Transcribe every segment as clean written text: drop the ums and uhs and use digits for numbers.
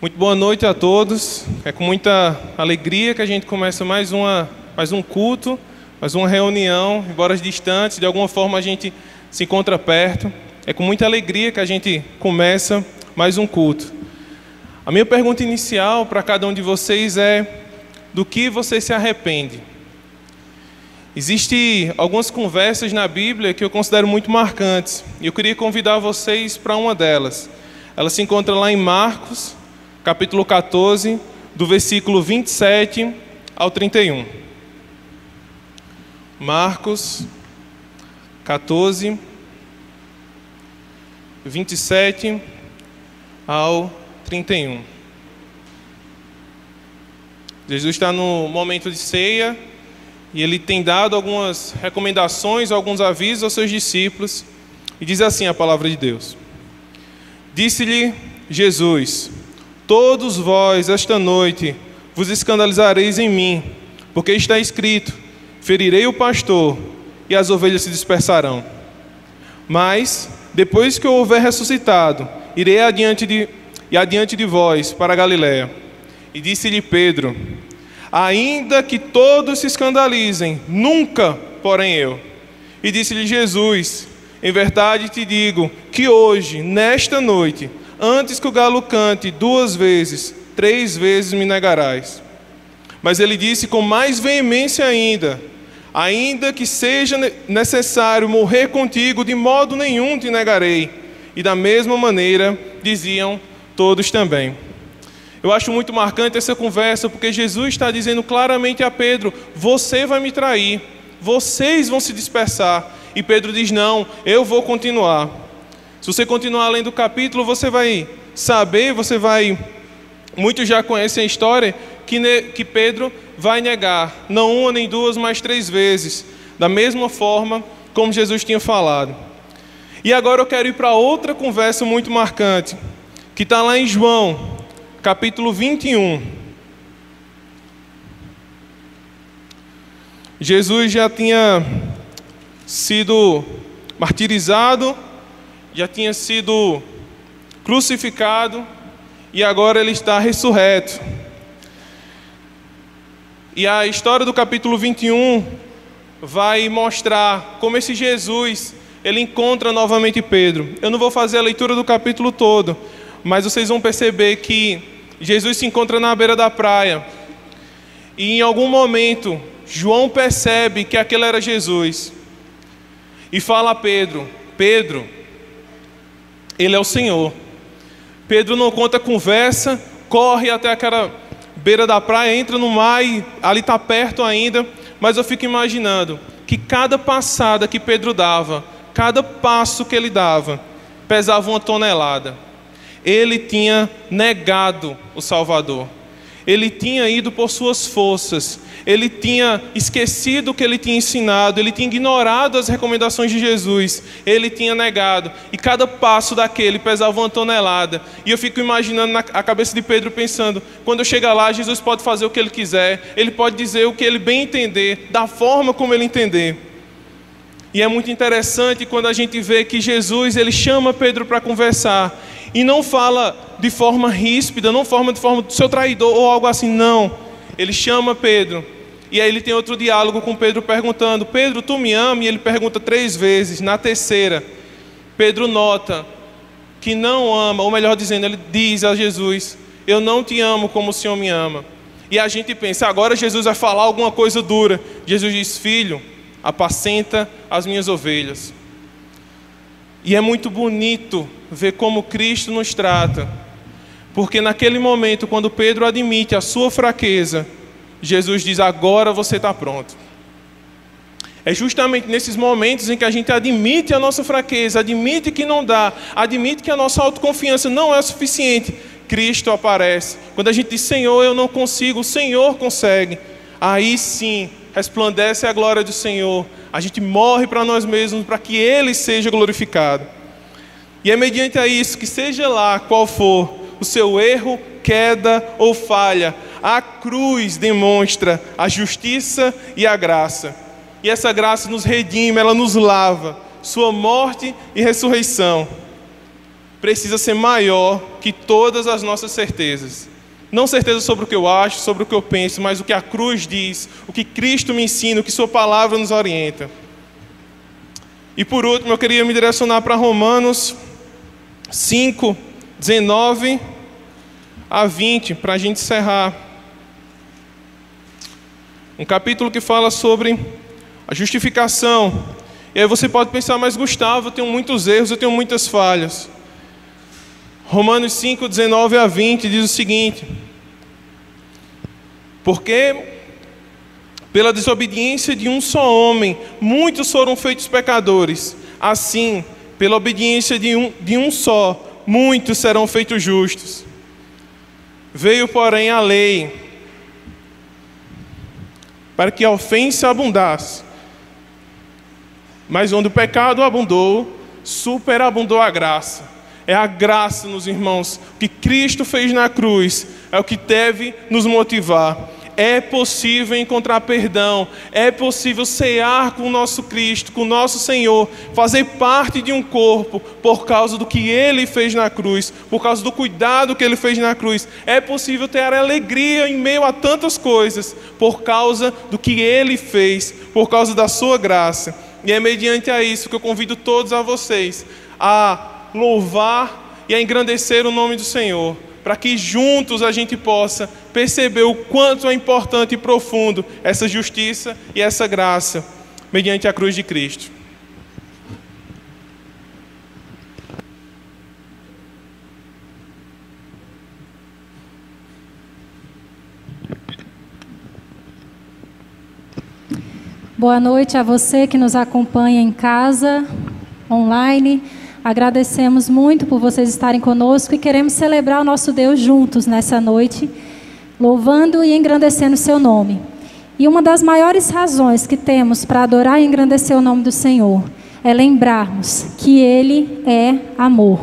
Muito boa noite a todos. É com muita alegria que a gente começa mais um culto, mais uma reunião, embora distantes, de alguma forma a gente se encontra perto. É com muita alegria que a gente começa mais um culto. A minha pergunta inicial para cada um de vocês é: do que você se arrepende? Existem algumas conversas na Bíblia que eu considero muito marcantes, e eu queria convidar vocês para uma delas. Ela se encontra lá em Marcos, capítulo 14, do versículo 27 ao 31. Marcos 14, 27 ao 31. Jesus está no momento de ceia e ele tem dado algumas recomendações, alguns avisos aos seus discípulos, e diz assim a palavra de Deus: Disse-lhe Jesus: Todos vós, esta noite, vos escandalizareis em mim, porque está escrito: ferirei o pastor, e as ovelhas se dispersarão. Mas, depois que eu houver ressuscitado, irei adiante de vós para a Galiléia. E disse-lhe Pedro: ainda que todos se escandalizem, nunca, porém eu. E disse-lhe Jesus: em verdade te digo, que hoje, nesta noite, antes que o galo cante 2 vezes, 3 vezes me negarás. Mas ele disse com mais veemência ainda que seja necessário morrer contigo, de modo nenhum te negarei. E da mesma maneira diziam todos também. Eu acho muito marcante essa conversa, porque Jesus está dizendo claramente a Pedro: você vai me trair, vocês vão se dispersar. E Pedro diz: não, eu vou continuar. Se você continuar lendo o capítulo, você vai saber, muitos já conhecem a história, que Pedro vai negar, não 1 nem 2, mas 3 vezes, da mesma forma como Jesus tinha falado. E agora eu quero ir para outra conversa muito marcante, que está lá em João, capítulo 21. Jesus já tinha sido martirizado, já tinha sido crucificado, e agora ele está ressurreto. E a história do capítulo 21 vai mostrar como esse Jesus, ele encontra novamente Pedro. Eu não vou fazer a leitura do capítulo todo, mas vocês vão perceber que Jesus se encontra na beira da praia. E em algum momento, João percebe que aquele era Jesus. E fala a Pedro: Pedro, ele é o Senhor. Pedro não conta conversa, corre até aquela beira da praia, entra no mar e ali está perto ainda. Mas eu fico imaginando que cada passada que Pedro dava, cada passo que ele dava, pesava 1 tonelada. Ele tinha negado o Salvador. Ele tinha ido por suas forças. Ele tinha esquecido o que ele tinha ensinado. Ele tinha ignorado as recomendações de Jesus. Ele tinha negado. E cada passo daquele pesava 1 tonelada. E eu fico imaginando a cabeça de Pedro pensando: quando eu chegar lá, Jesus pode fazer o que ele quiser. Ele pode dizer o que ele bem entender, da forma como ele entender. E é muito interessante quando a gente vê que Jesus, ele chama Pedro para conversar. E não fala de forma ríspida, não fala de forma do seu traidor ou algo assim, não. Ele chama Pedro. E aí ele tem outro diálogo com Pedro perguntando: Pedro, tu me ama? E ele pergunta 3 vezes. Na terceira, Pedro nota que não ama, ou melhor dizendo, ele diz a Jesus: eu não te amo como o Senhor me ama. E a gente pensa: agora Jesus vai falar alguma coisa dura. Jesus diz: filho, apacenta as minhas ovelhas. E é muito bonito ver como Cristo nos trata, porque naquele momento, quando Pedro admite a sua fraqueza, Jesus diz: agora você está pronto. É justamente nesses momentos em que a gente admite a nossa fraqueza, admite que não dá, admite que a nossa autoconfiança não é suficiente, Cristo aparece. Quando a gente diz: Senhor, eu não consigo, o Senhor consegue. Aí sim, resplandece a glória do Senhor. A gente morre para nós mesmos, para que Ele seja glorificado. E é mediante a isso que, seja lá qual for o seu erro, queda ou falha, a cruz demonstra a justiça e a graça. E essa graça nos redime, ela nos lava. Sua morte e ressurreição. precisa ser maior que todas as nossas certezas. Não certeza sobre o que eu acho, sobre o que eu penso, mas o que a cruz diz, o que Cristo me ensina, o que Sua palavra nos orienta. E por último, eu queria me direcionar para Romanos 5, 19 a 20, para a gente encerrar. Um capítulo que fala sobre a justificação. E aí você pode pensar, mas Gustavo, eu tenho muitos erros, eu tenho muitas falhas. Romanos 5, 19 a 20 diz o seguinte: porque pela desobediência de um só homem, muitos foram feitos pecadores. Assim, pela obediência de um só, muitos serão feitos justos. Veio, porém, a lei, para que a ofensa abundasse. Mas onde o pecado abundou, superabundou a graça. É a graça, meus irmãos, que Cristo fez na cruz, é o que deve nos motivar. É possível encontrar perdão, é possível cear com o nosso Cristo, com o nosso Senhor, fazer parte de um corpo por causa do que Ele fez na cruz, por causa do cuidado que Ele fez na cruz. É possível ter alegria em meio a tantas coisas, por causa do que Ele fez, por causa da Sua graça. E é mediante a isso que eu convido todos a vocês a louvar e a engrandecer o nome do Senhor, para que juntos a gente possa perceber o quanto é importante e profundo essa justiça e essa graça, mediante a cruz de Cristo. Boa noite a você que nos acompanha em casa, online. Agradecemos muito por vocês estarem conosco e queremos celebrar o nosso Deus juntos nessa noite, louvando e engrandecendo o seu nome. E uma das maiores razões que temos para adorar e engrandecer o nome do Senhor é lembrarmos que Ele é amor.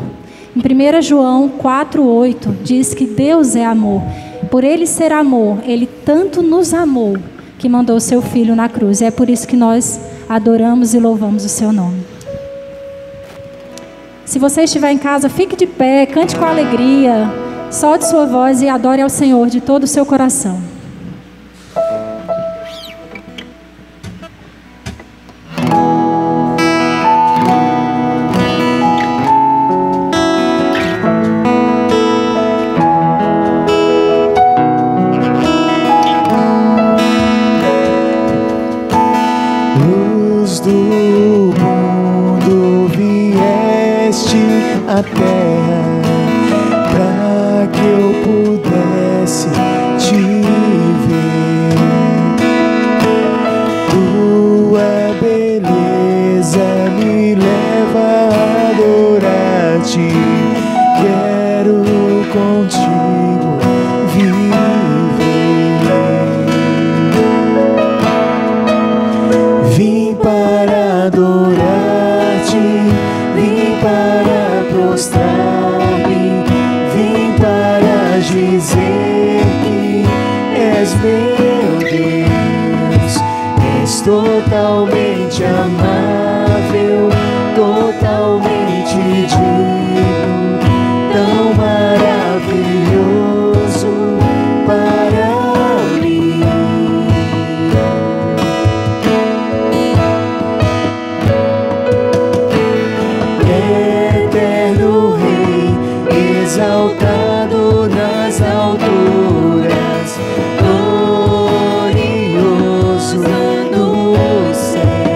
Em 1 João 4,8 diz que Deus é amor. Por Ele ser amor, Ele tanto nos amou que mandou o seu Filho na cruz. E é por isso que nós adoramos e louvamos o seu nome. Se você estiver em casa, fique de pé, cante com alegria, solte sua voz e adore ao Senhor de todo o seu coração. Luz do mundo vieste à terra para que eu pudesse te ver. Tua beleza me leva a adorar-te. Quero contigo viver. Vim para adorar-te, vim para prostrar-me, vim para dizer que és meu Deus. És totalmente amável, totalmente digno, tão maravilhoso para mim. Eterno Rei, exaltado nas alturas, glorioso nos céus.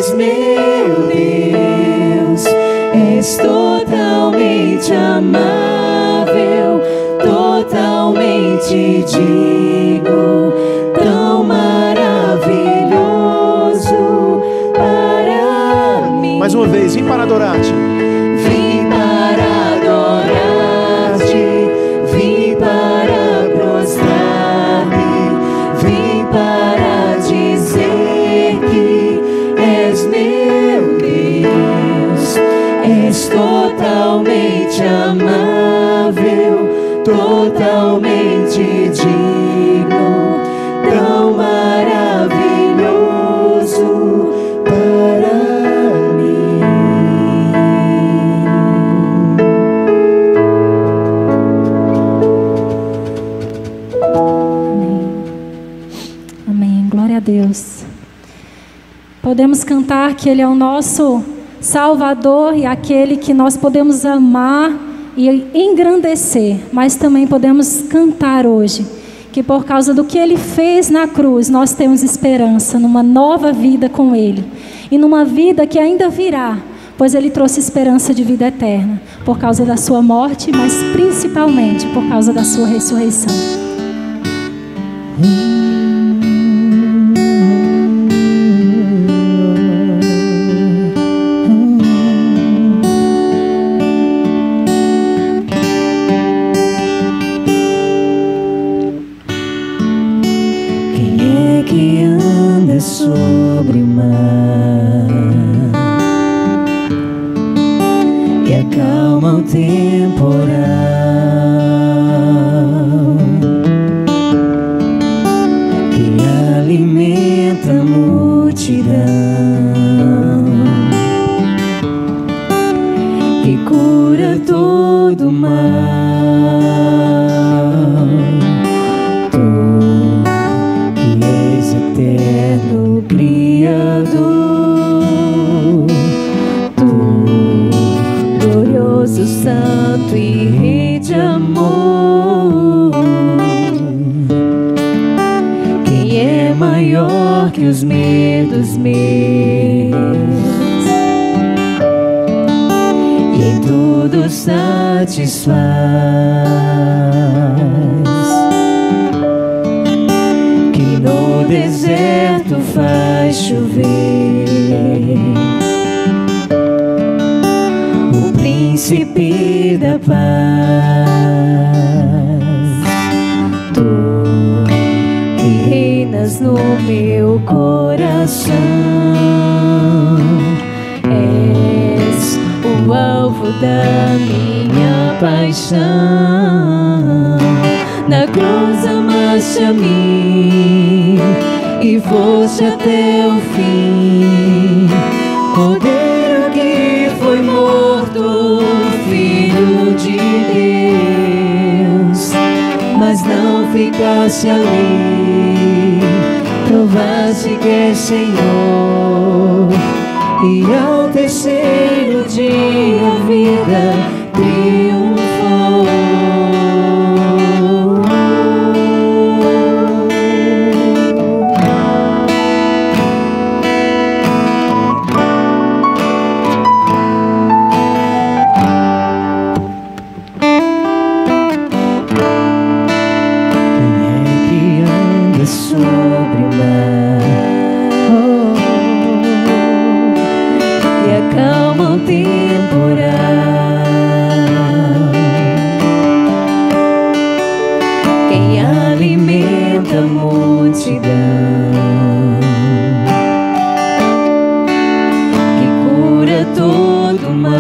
és meu Deus, és totalmente amável, totalmente digno, tão maravilhoso para mim. Mais uma vez, vim para adorar-te. Vim para adorar-te, vim para prostrar-me, vim para dizer que és meu Deus, és totalmente amável, totalmente digno, tão maravilhoso para mim. Amém. Glória a Deus. Podemos cantar que Ele é o nosso Salvador e aquele que nós podemos amar e engrandecer, mas também podemos cantar hoje que por causa do que Ele fez na cruz, nós temos esperança numa nova vida com Ele e numa vida que ainda virá, pois Ele trouxe esperança de vida eterna por causa da sua morte, mas principalmente por causa da sua ressurreição. Sobre o mar e acalma o temporal, que alimenta a multidão e cura todo o mal. Eterno Criador, Tu, glorioso, santo e Rei de amor, quem é maior que os medos meus e em tudo satisfaz. No deserto faz chover, o príncipe da paz. Tu que reinas no meu coração, és o alvo da minha paixão. Na cruz amaste a mim e foste até o fim, Cordeiro que foi morto, Filho de Deus. Mas não ficaste ali, provaste que és Senhor, e ao terceiro dia a vida triunfou. Sobre o mar, e acalma o temporal, quem alimenta a multidão, que cura todo o mal.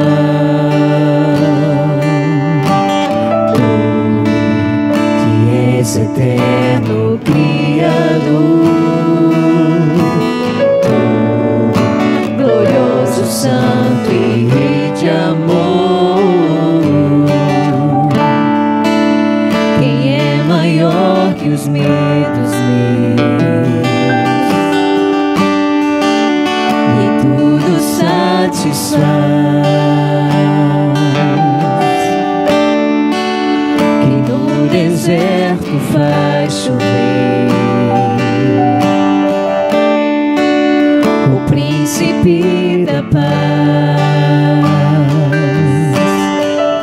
Tu que és eterno Criador, glorioso, santo e Rei de amor, quem é maior que os medos meus e em tudo satisfaz, que no deserto faz chover, príncipe da paz.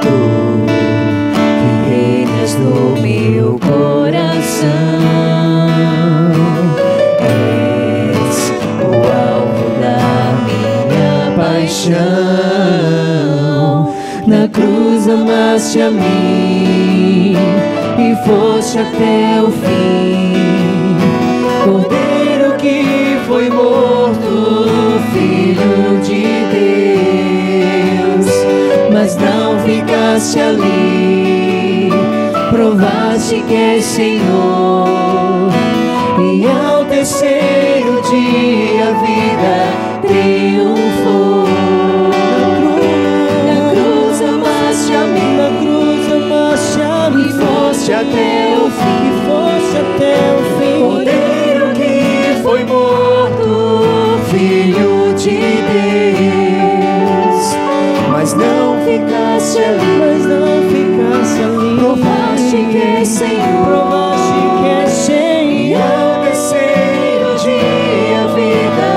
Tu que reinas no meu coração, és o alvo da minha paixão. Na cruz amaste a mim e foste até o fim, Cordeiro que foi morto, Filho de Deus. Mas não ficaste ali, provaste que és Senhor, e ao terceiro dia a vida triunfou. E foste até o fim, Cordeiro que foi morto, Filho de Deus. Mas não ficaste ali, provaste que és Senhor, e ao terceiro dia a vida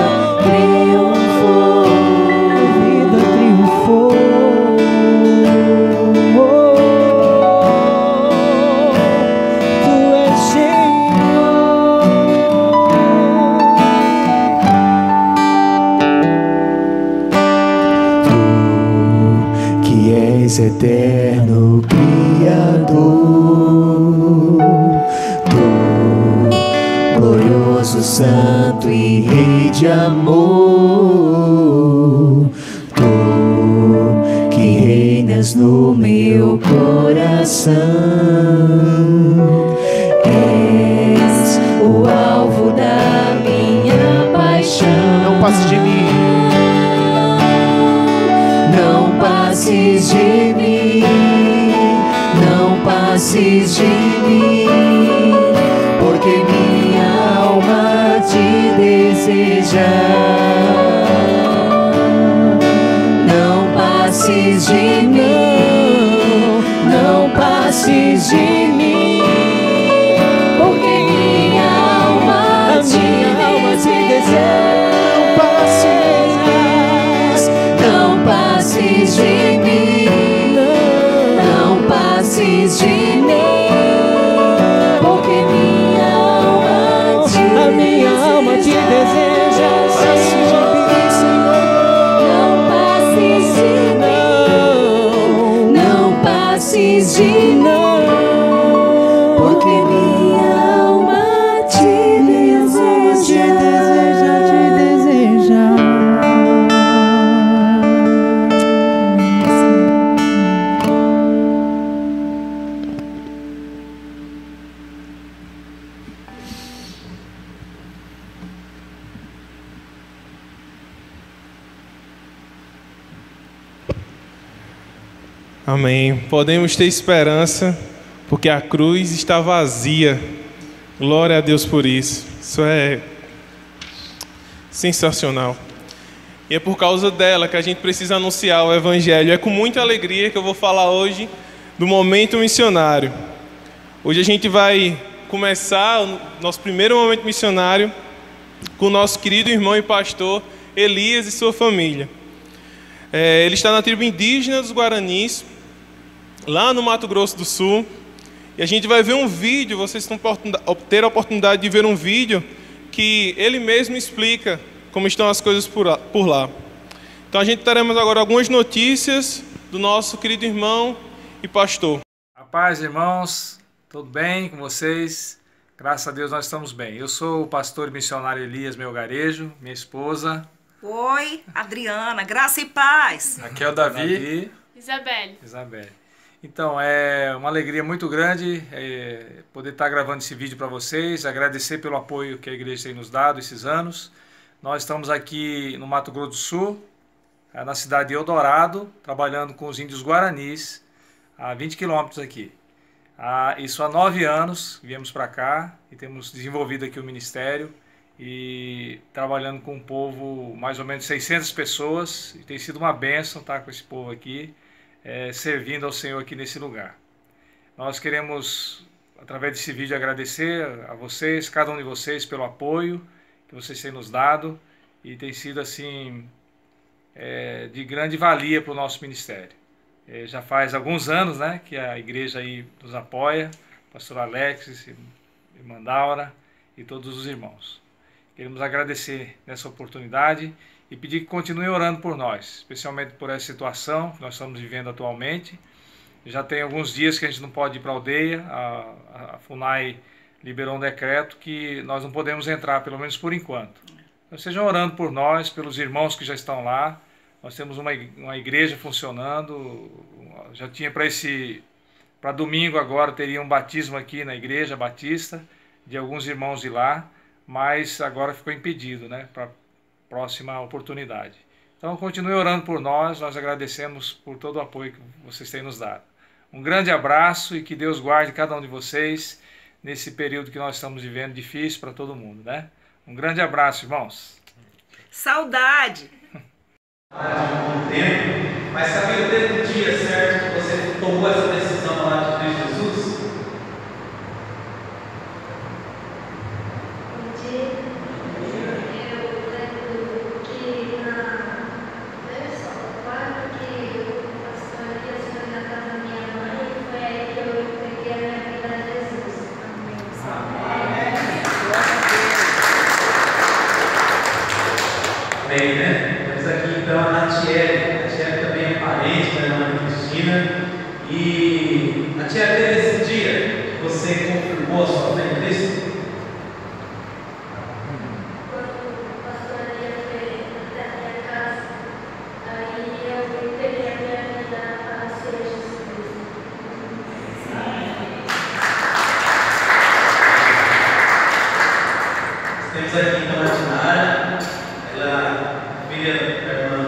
triunfou. Eterno Criador, tu, glorioso, santo e Rei de amor, tu que reinas no meu coração, és o alvo da minha paixão. Não passe de mim. Não passes de mim, não passes de mim, porque minha alma te deseja. Não passes de mim, não passes de mim, porque minha alma te deseja. Não passes de mim, não passes de mim, porque minha alma te deseja. Não passes de mim, não passes de mim, porque minha alma te deseja. Amém. Podemos ter esperança, porque a cruz está vazia. Glória a Deus por isso. Isso é sensacional. E é por causa dela que a gente precisa anunciar o Evangelho. É com muita alegria que eu vou falar hoje do momento missionário. Hoje a gente vai começar o nosso primeiro momento missionário com o nosso querido irmão e pastor Elias e sua família. Ele está na tribo indígena dos Guaranis, lá no Mato Grosso do Sul. E a gente vai ver um vídeo, vocês vão ter a oportunidade de ver um vídeo que ele mesmo explica como estão as coisas por lá. Então a gente teremos agora algumas notícias do nosso querido irmão e pastor. A paz, irmãos, tudo bem com vocês? Graças a Deus nós estamos bem. Eu sou o pastor e missionário Elias Melgarejo, minha esposa. Oi, Adriana, graça e paz. Aqui é o Davi. Isabelle. Então, é uma alegria muito grande poder estar gravando esse vídeo para vocês, agradecer pelo apoio que a igreja tem nos dado esses anos. Nós estamos aqui no Mato Grosso do Sul, na cidade de Eldorado, trabalhando com os índios Guaranis, a 20 quilômetros aqui. Isso há 9 anos, viemos para cá e temos desenvolvido aqui o ministério e trabalhando com um povo, mais ou menos 600 pessoas, e tem sido uma bênção estar com esse povo aqui, servindo ao Senhor aqui nesse lugar. Nós queremos, através desse vídeo, agradecer a vocês, cada um de vocês, pelo apoio que vocês têm nos dado e tem sido assim de grande valia para o nosso ministério. Já faz alguns anos, né, que a igreja aí nos apoia, pastor Alexis, irmã Daura e todos os irmãos. Queremos agradecer nessa oportunidade e pedir que continue orando por nós, especialmente por essa situação que nós estamos vivendo atualmente. Já tem alguns dias que a gente não pode ir para a aldeia, a FUNAI liberou um decreto que nós não podemos entrar, pelo menos por enquanto. Então, estejam orando por nós, pelos irmãos que já estão lá. Nós temos uma igreja funcionando, já tinha para domingo agora, teria um batismo aqui na igreja batista, de alguns irmãos de lá, mas agora ficou impedido, né, para a próxima oportunidade. Então continue orando por nós agradecemos por todo o apoio que vocês têm nos dado. Um grande abraço e que Deus guarde cada um de vocês nesse período que nós estamos vivendo, difícil para todo mundo, né? Um grande abraço, irmãos. Saudade! Mas sabia desde o dia certo que você tomou essa decisão lá de Cristo Jesus? Bem, né? Temos aqui então a Natiele. A Natiele também é parente da irmã Cristina. E Natiele, desde esse dia que você confirmou a sua fé em Cristo? Temos aqui então a Dinara. Ela é filha da irmã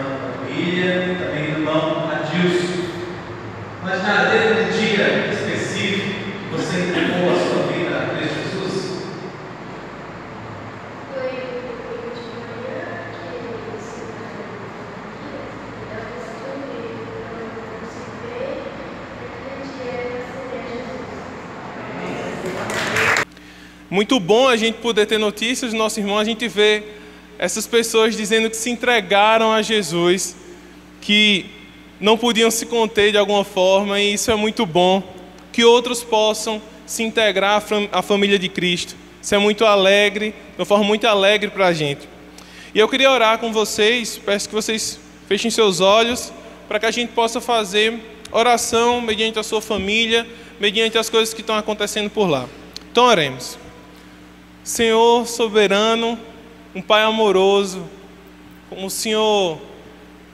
William e também do irmão Adilson. Mas nada, desde um dia específico que você entregou a sua vida a Cristo Jesus? Foi de manhã que você eu costume, eu se ver, aquele dia Jesus. Muito bom a gente poder ter notícias do nosso irmão, a gente vê essas pessoas dizendo que se entregaram a Jesus, que não podiam se conter de alguma forma, e isso é muito bom, que outros possam se integrar à família de Cristo. Isso é muito alegre, de uma forma muito alegre para a gente. E eu queria orar com vocês, peço que vocês fechem seus olhos, para que a gente possa fazer oração mediante a sua família, mediante as coisas que estão acontecendo por lá. Então oremos. Senhor soberano, um Pai amoroso, como o Senhor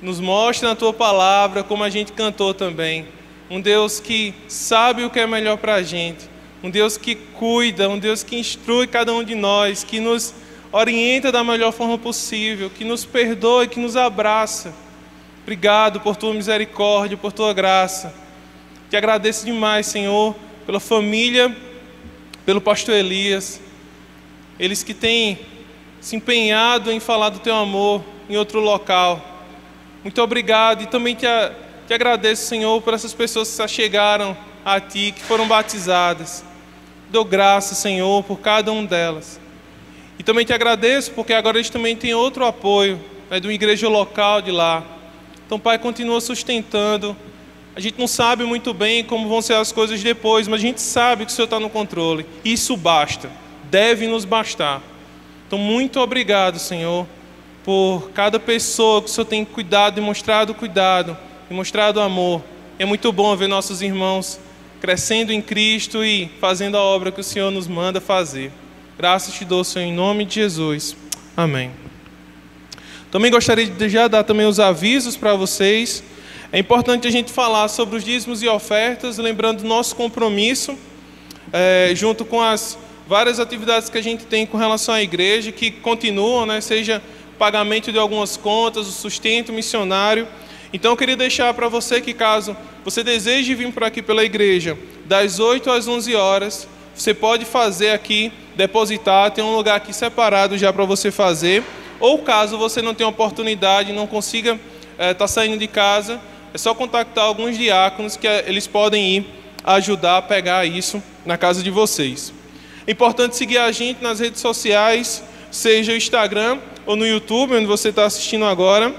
nos mostra na Tua Palavra, como a gente cantou também, um Deus que sabe o que é melhor para a gente, um Deus que cuida, um Deus que instrui cada um de nós, que nos orienta da melhor forma possível, que nos perdoa e que nos abraça. Obrigado por Tua misericórdia, por Tua graça. Te agradeço demais, Senhor, pela família, pelo pastor Elias, eles que têm se empenhado em falar do Teu amor em outro local. Muito obrigado e também te agradeço, Senhor, por essas pessoas que se achegaram a Ti, que foram batizadas. Dou graças, Senhor, por cada uma delas. E também te agradeço porque agora eles também têm outro apoio, né, de uma igreja local de lá. Então, Pai, continua sustentando. A gente não sabe muito bem como vão ser as coisas depois, mas a gente sabe que o Senhor está no controle. Isso basta, deve nos bastar. Então, muito obrigado, Senhor, por cada pessoa que o Senhor tem cuidado, demonstrado cuidado, demonstrado amor. É muito bom ver nossos irmãos crescendo em Cristo e fazendo a obra que o Senhor nos manda fazer. Graças te dou, Senhor, em nome de Jesus. Amém. Também gostaria de já dar também os avisos para vocês. É importante a gente falar sobre os dízimos e ofertas, lembrando o nosso compromisso, junto com as várias atividades que a gente tem com relação à igreja, que continuam, né, seja pagamento de algumas contas, o sustento missionário. Então eu queria deixar para você que, caso você deseje vir por aqui pela igreja, das 8 às 11 horas, você pode fazer aqui, depositar, tem um lugar aqui separado já para você fazer, ou caso você não tenha oportunidade, não consiga estar saindo de casa, é só contactar alguns diáconos que eles podem ir ajudar a pegar isso na casa de vocês. É importante seguir a gente nas redes sociais, seja o Instagram, ou no YouTube, onde você está assistindo agora.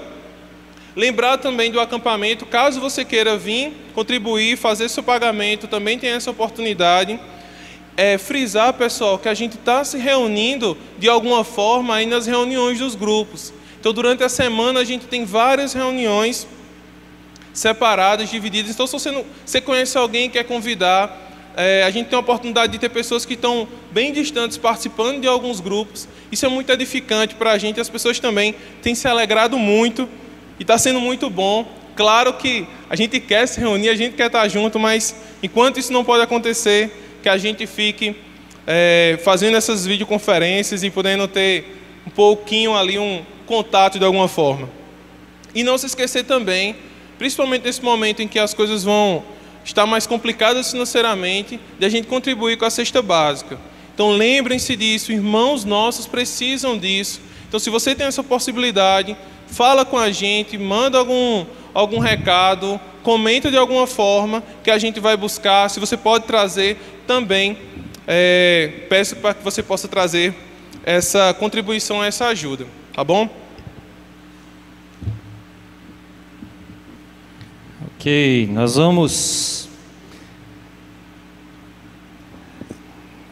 Lembrar também do acampamento, caso você queira vir, contribuir, fazer seu pagamento, também tem essa oportunidade. Frisar, pessoal, que a gente está se reunindo de alguma forma aí nas reuniões dos grupos. Então, durante a semana, a gente tem várias reuniões separadas, divididas. Então, se você conhece alguém que quer convidar, a gente tem a oportunidade de ter pessoas que estão bem distantes participando de alguns grupos. Isso é muito edificante para a gente. As pessoas também têm se alegrado muito e está sendo muito bom. Claro que a gente quer se reunir, a gente quer estar junto, mas enquanto isso não pode acontecer, que a gente fique fazendo essas videoconferências e podendo ter um pouquinho ali um contato de alguma forma. E não se esquecer também, principalmente nesse momento em que as coisas vão estar mais complicadas financeiramente, de a gente contribuir com a cesta básica. Então lembrem-se disso, irmãos nossos precisam disso. Então se você tem essa possibilidade, fala com a gente, manda algum recado, comenta de alguma forma que a gente vai buscar. Se você pode trazer também, peço para que você possa trazer essa contribuição, essa ajuda, tá bom? Ok, nós vamos,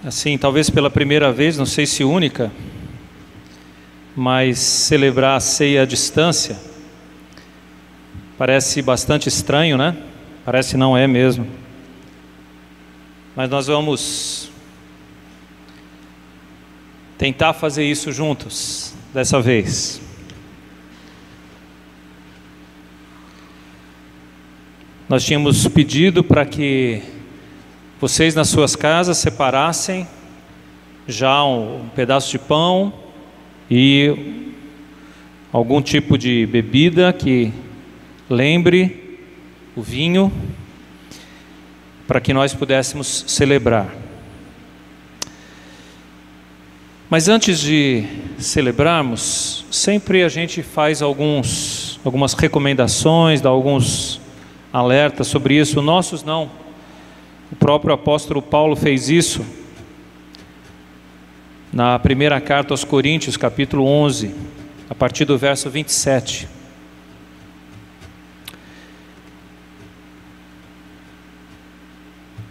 assim, talvez pela primeira vez, não sei se única, mas celebrar a ceia à distância. Parece bastante estranho, né? Parece não é mesmo. Mas nós vamos tentar fazer isso juntos, dessa vez. Nós tínhamos pedido para que vocês nas suas casas separassem já um pedaço de pão e algum tipo de bebida que lembre o vinho, para que nós pudéssemos celebrar. Mas antes de celebrarmos, sempre a gente faz algumas recomendações, dá alguns alertas sobre isso. Nossos não. O próprio apóstolo Paulo fez isso na primeira carta aos Coríntios, capítulo 11, a partir do verso 27.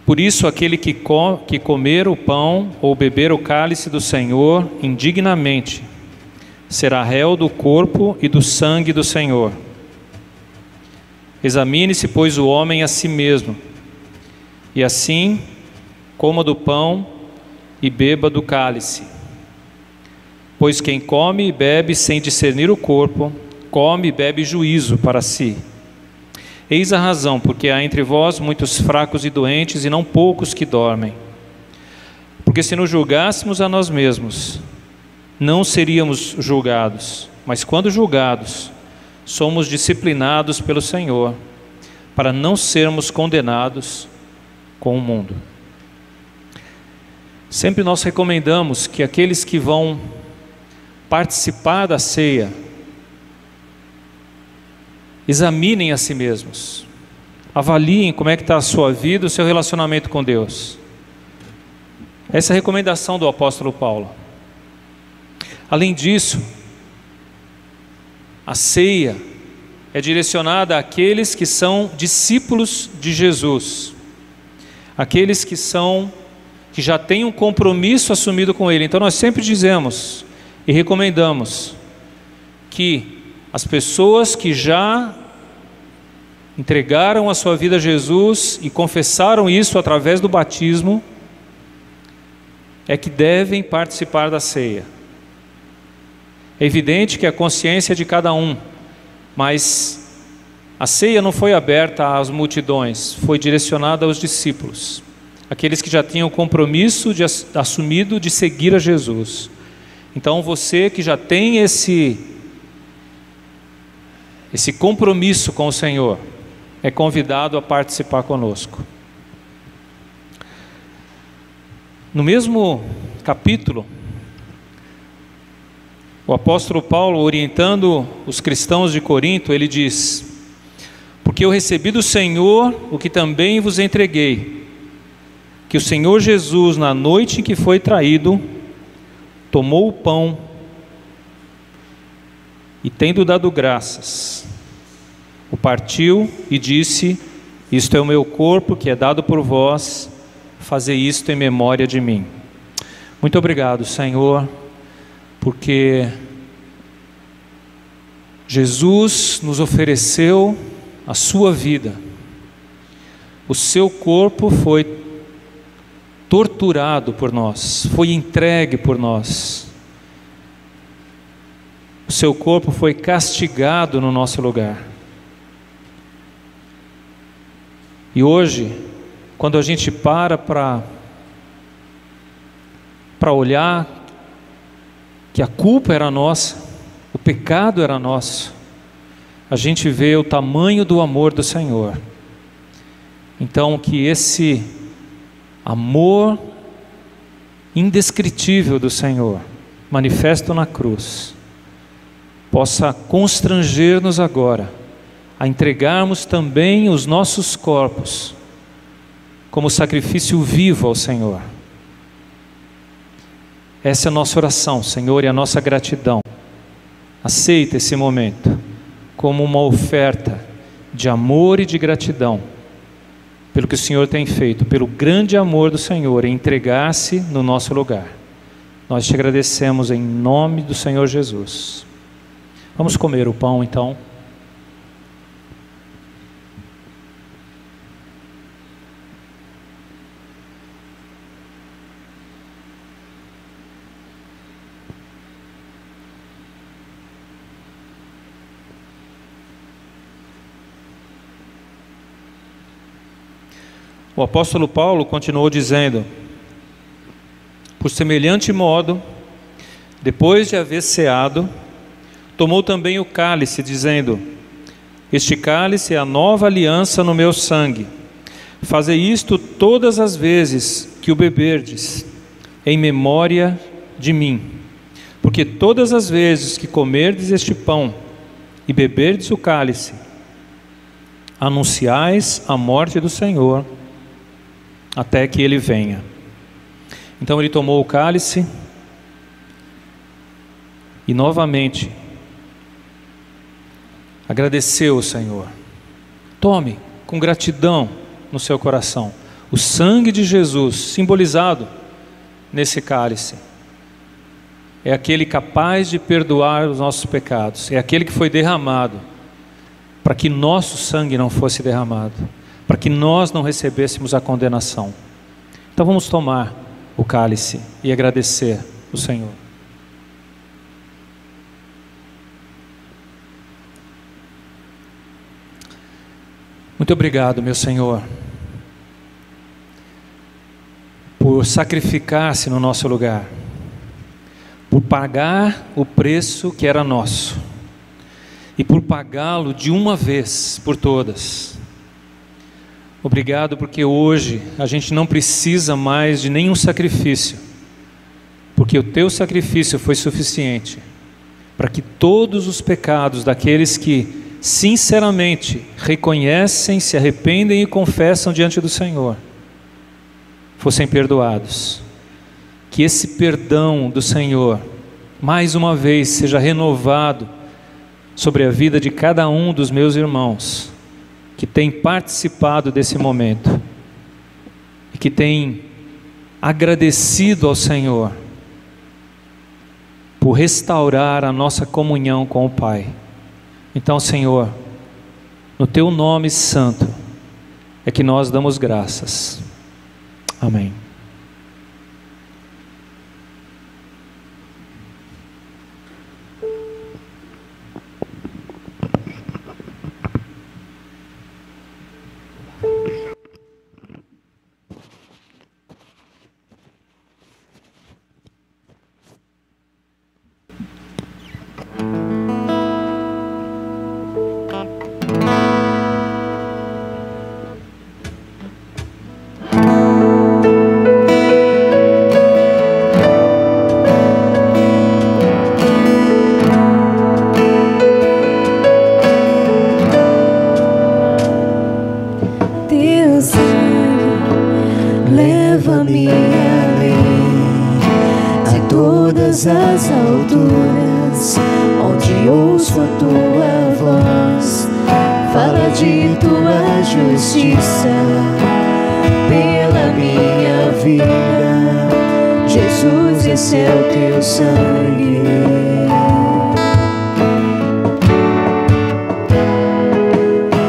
Por isso, aquele que comer o pão ou beber o cálice do Senhor indignamente será réu do corpo e do sangue do Senhor. Examine-se, pois, o homem a si mesmo, e assim coma do pão e beba do cálice. Pois quem come e bebe sem discernir o corpo, come e bebe juízo para si. Eis a razão, porque há entre vós muitos fracos e doentes, e não poucos que dormem. Porque se nos julgássemos a nós mesmos, não seríamos julgados, mas quando julgados, somos disciplinados pelo Senhor, para não sermos condenados com o mundo. Sempre nós recomendamos que aqueles que vão participar da ceia examinem a si mesmos, avaliem como é que está a sua vida, o seu relacionamento com Deus. Essa é a recomendação do apóstolo Paulo. Além disso, a ceia é direcionada àqueles que são discípulos de Jesus, aqueles que já têm um compromisso assumido com Ele. Então nós sempre dizemos e recomendamos que as pessoas que já entregaram a sua vida a Jesus e confessaram isso através do batismo é que devem participar da ceia. É evidente que a consciência é de cada um, mas a ceia não foi aberta às multidões, foi direcionada aos discípulos, aqueles que já tinham o compromisso assumido de seguir a Jesus. Então você que já tem esse compromisso com o Senhor, é convidado a participar conosco. No mesmo capítulo, o apóstolo Paulo, orientando os cristãos de Corinto, ele diz: porque eu recebi do Senhor o que também vos entreguei, que o Senhor Jesus, na noite em que foi traído, tomou o pão E tendo dado graças, o partiu e disse: isto é o meu corpo que é dado por vós, fazei isto em memória de mim. Muito obrigado, Senhor, porque Jesus nos ofereceu a sua vida. O seu corpo foi torturado por nós, foi entregue por nós. O seu corpo foi castigado no nosso lugar. E hoje, quando a gente para olhar que a culpa era nossa, o pecado era nosso, a gente vê o tamanho do amor do Senhor. Então, que esse amor indescritível do Senhor, manifesto na cruz, possa constranger-nos agora a entregarmos também os nossos corpos como sacrifício vivo ao Senhor. Essa é a nossa oração, Senhor, e a nossa gratidão. Aceita esse momento como uma oferta de amor e de gratidão pelo que o Senhor tem feito, pelo grande amor do Senhor em entregar-se no nosso lugar. Nós te agradecemos em nome do Senhor Jesus. Vamos comer o pão então. O apóstolo Paulo continuou dizendo: por semelhante modo, depois de haver ceado, tomou também o cálice, dizendo: este cálice é a nova aliança no meu sangue. Fazei isto todas as vezes que o beberdes, em memória de mim. Porque todas as vezes que comerdes este pão e beberdes o cálice, anunciais a morte do Senhor até que ele venha. Então ele tomou o cálice e novamente agradeceu o Senhor. Tome com gratidão no seu coração o sangue de Jesus simbolizado nesse cálice. É aquele capaz de perdoar os nossos pecados, é aquele que foi derramado para que nosso sangue não fosse derramado, para que nós não recebêssemos a condenação. Então vamos tomar o cálice e agradecer o Senhor. Muito obrigado, meu Senhor, por sacrificar-se no nosso lugar, por pagar o preço que era nosso e por pagá-lo de uma vez por todas. Obrigado porque hoje a gente não precisa mais de nenhum sacrifício, porque o teu sacrifício foi suficiente para que todos os pecados daqueles que sinceramente reconhecem, se arrependem e confessam diante do Senhor fossem perdoados. Que esse perdão do Senhor mais uma vez seja renovado sobre a vida de cada um dos meus irmãos que tem participado desse momento e que tem agradecido ao Senhor por restaurar a nossa comunhão com o Pai. Então, Senhor, no teu nome santo é que nós damos graças. Amém. Leva-me além a todas as alturas, paz, onde ouço a tua voz. Fala de tua justiça pela minha vida. Jesus, esse é o teu sangue.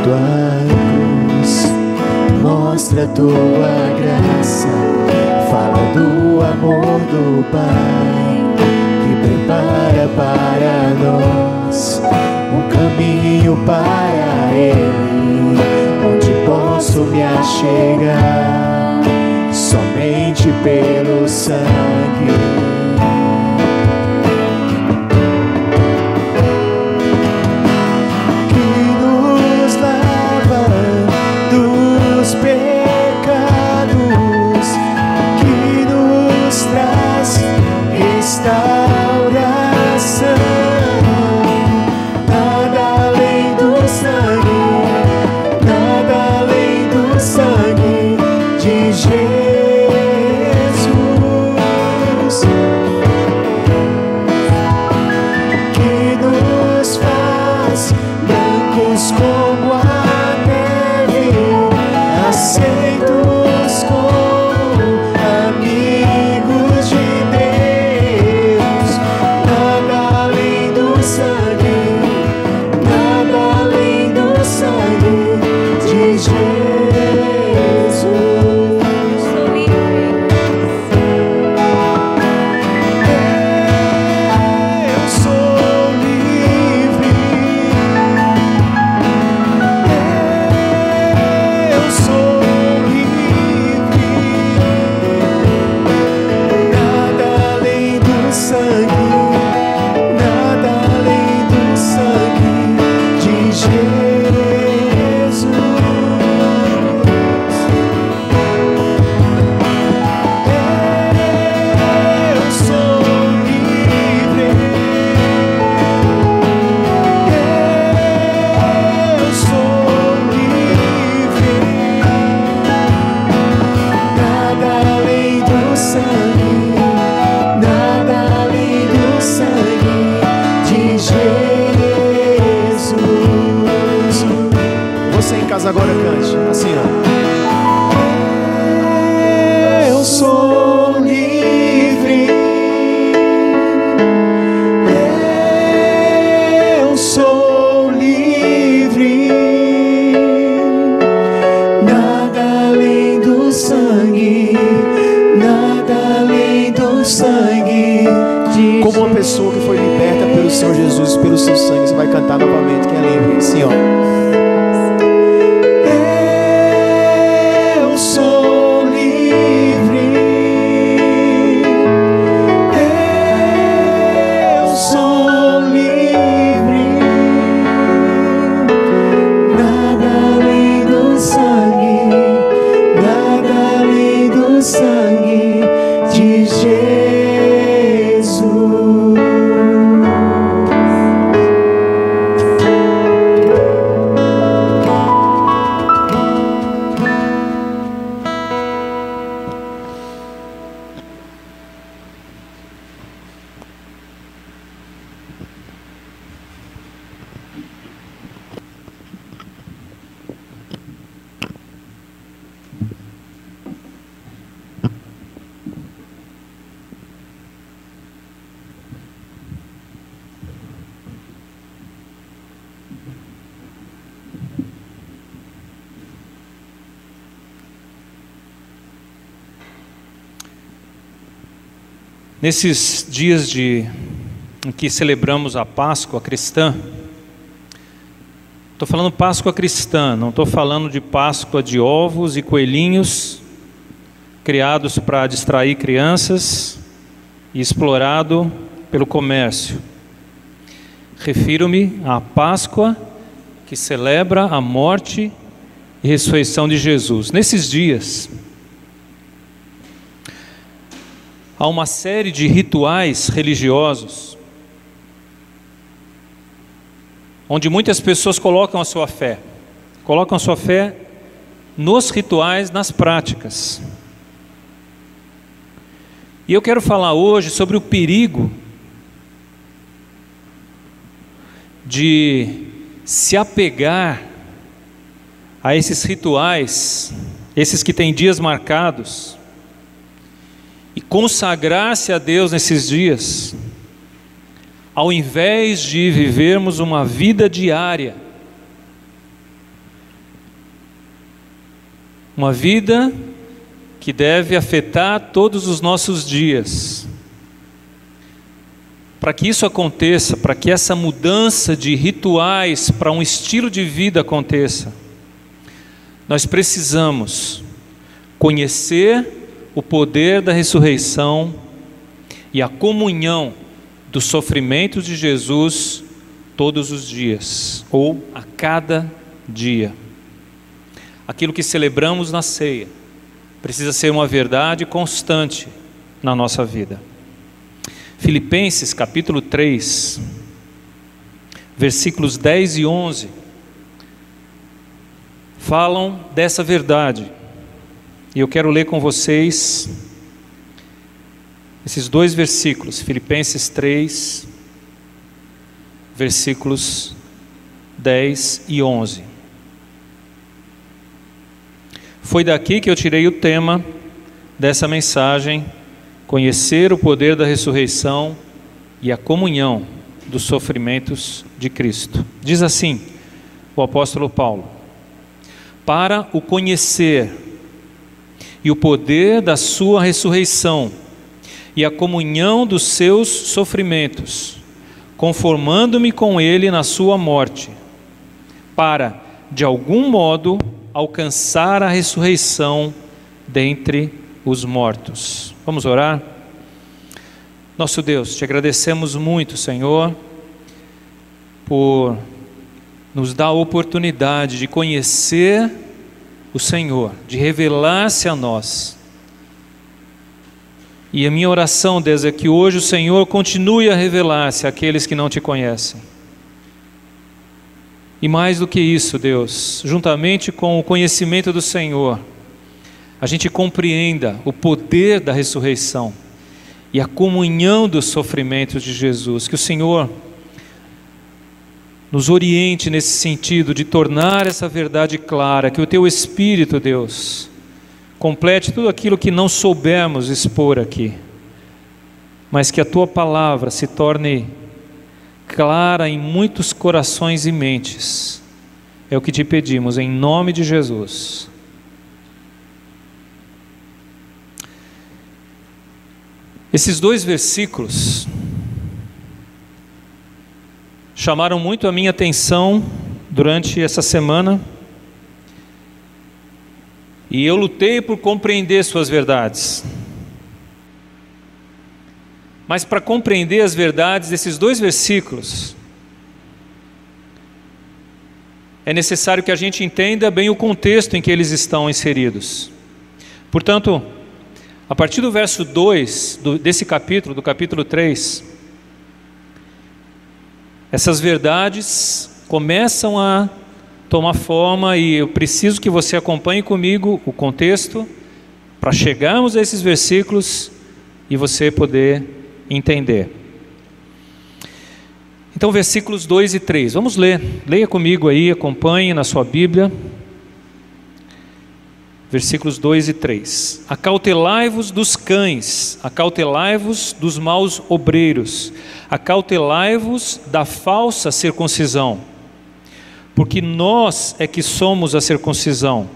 Tua cruz mostra tua graça, fala do amor do Pai, que prepara para nós um caminho para Ele, onde posso me achegar somente pelo sangue. Que nos lava dos pecados, que nos traz restauração. Nada além do sangue, nada além do sangue de Jesus. Que nos faz brancos como a neve, aceitos como amigos de Deus. Nada além do sangue, nada além do sangue de Jesus. Sou livre. Eu sou livre. Eu sou livre. Nada além do sangue, nada além do sangue de Jesus. Eu sou livre. Eu sou livre. Nada além do sangue, nada além do sangue de Jesus. Você em casa agora cante assim, ó. Eu sou livre. Eu sou livre. Nada além do sangue, nada além do sangue de Como uma pessoa que foi liberta pelo Senhor Jesus, pelo seu sangue, você vai cantar novamente, que é livre, assim, ó. Eu sou livre. Eu sou livre. Nada além do sangue, nada além do sangue de Jesus. Nesses dias em que celebramos a Páscoa cristã, estou falando Páscoa cristã, não estou falando de Páscoa de ovos e coelhinhos criados para distrair crianças e explorado pelo comércio. Refiro-me à Páscoa que celebra a morte e ressurreição de Jesus. Nesses dias, há uma série de rituais religiosos onde muitas pessoas colocam a sua fé nos rituais, nas práticas. E eu quero falar hoje sobre o perigo de se apegar a esses rituais, esses que têm dias marcados, e consagrar-se a Deus nesses dias, ao invés de vivermos uma vida diária, uma vida que deve afetar todos os nossos dias. Para que isso aconteça, para que essa mudança de rituais para um estilo de vida aconteça, nós precisamos conhecer o poder da ressurreição e a comunhão dos sofrimentos de Jesus todos os dias, ou a cada dia. Aquilo que celebramos na ceia precisa ser uma verdade constante na nossa vida. Filipenses capítulo 3, versículos 10 e 11, falam dessa verdade. E eu quero ler com vocês esses dois versículos, Filipenses 3, versículos 10 e 11. Foi daqui que eu tirei o tema dessa mensagem: conhecer o poder da ressurreição e a comunhão dos sofrimentos de Cristo. Diz assim o apóstolo Paulo: para o conhecer e o poder da sua ressurreição e a comunhão dos seus sofrimentos, conformando-me com ele na sua morte, para, de algum modo, alcançar a ressurreição dentre os mortos. Vamos orar? Nosso Deus, te agradecemos muito, Senhor, por nos dar a oportunidade de conhecer o Senhor, de revelar-se a nós. E a minha oração, Deus, é que hoje o Senhor continue a revelar-se àqueles que não te conhecem. E mais do que isso, Deus, juntamente com o conhecimento do Senhor, a gente compreenda o poder da ressurreição e a comunhão dos sofrimentos de Jesus. Que o Senhor nos oriente nesse sentido de tornar essa verdade clara, que o Teu Espírito, Deus, complete tudo aquilo que não soubermos expor aqui, mas que a Tua Palavra se torne clara em muitos corações e mentes. É o que te pedimos, em nome de Jesus. Esses dois versículos chamaram muito a minha atenção durante essa semana, e eu lutei por compreender suas verdades. Mas para compreender as verdades desses dois versículos, é necessário que a gente entenda bem o contexto em que eles estão inseridos. Portanto, a partir do verso 2 desse capítulo, do capítulo 3, essas verdades começam a tomar forma, e eu preciso que você acompanhe comigo o contexto para chegarmos a esses versículos e você poder entender. Então, versículos 2 e 3, vamos ler. Leia comigo aí, acompanhe na sua Bíblia. Versículos 2 e 3. Acautelai-vos dos cães, acautelai-vos dos maus obreiros, acautelai-vos da falsa circuncisão, porque nós é que somos a circuncisão,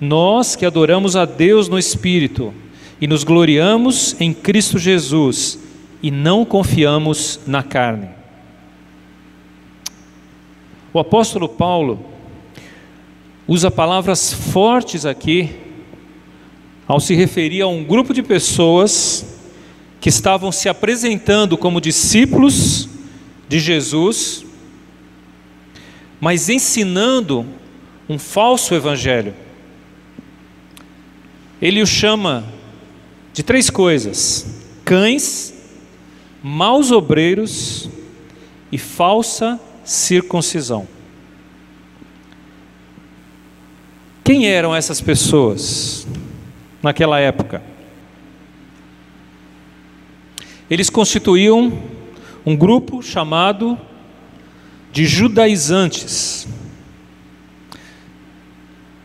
nós que adoramos a Deus no Espírito e nos gloriamos em Cristo Jesus e não confiamos na carne. O apóstolo Paulo usa palavras fortes aqui ao se referir a um grupo de pessoas que estavam se apresentando como discípulos de Jesus, mas ensinando um falso evangelho. Ele o chama de três coisas: cães, maus obreiros e falsa circuncisão. Quem eram essas pessoas naquela época? Eles constituíam um grupo chamado de judaizantes.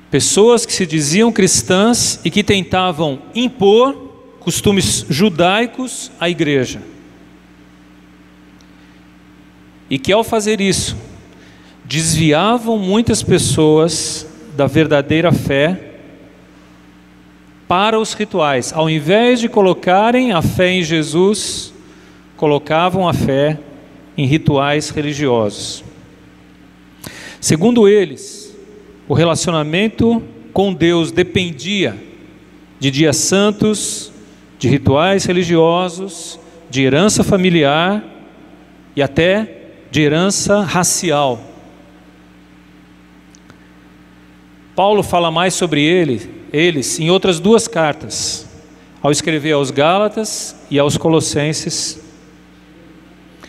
Pessoas que se diziam cristãs e que tentavam impor costumes judaicos à igreja. E que ao fazer isso, desviavam muitas pessoas da verdadeira fé para os rituais. Ao invés de colocarem a fé em Jesus, colocavam a fé em rituais religiosos. Segundo eles, o relacionamento com Deus dependia de dias santos, de rituais religiosos, de herança familiar e até de herança racial. Paulo fala mais sobre eles em outras duas cartas, ao escrever aos Gálatas e aos Colossenses.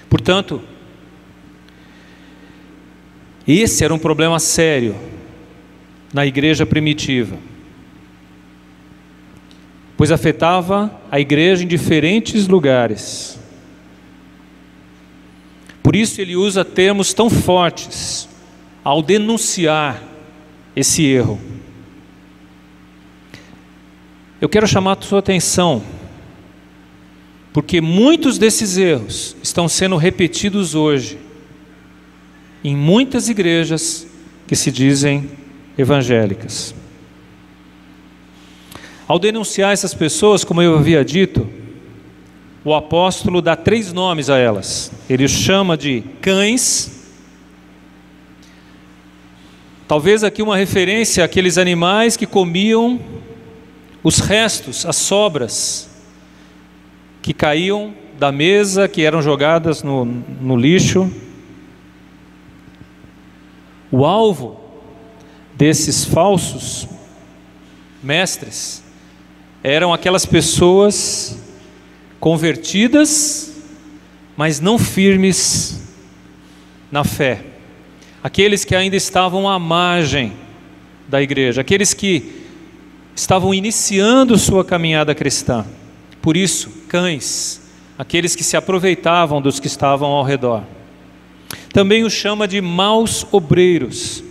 Portanto, esse era um problema sério na igreja primitiva, pois afetava a igreja em diferentes lugares. Por isso ele usa termos tão fortes ao denunciar esse erro. Eu quero chamar a sua atenção, porque muitos desses erros estão sendo repetidos hoje em muitas igrejas que se dizem evangélicas. Ao denunciar essas pessoas, como eu havia dito, o apóstolo dá 3 nomes a elas. Ele os chama de cães. Talvez aqui uma referência àqueles animais que comiam os restos, as sobras que caíam da mesa, que eram jogadas no lixo. O alvo desses falsos mestres eram aquelas pessoas convertidas, mas não firmes na fé. Aqueles que ainda estavam à margem da igreja, aqueles que estavam iniciando sua caminhada cristã. Por isso, cães, aqueles que se aproveitavam dos que estavam ao redor. Também os chama de maus obreiros.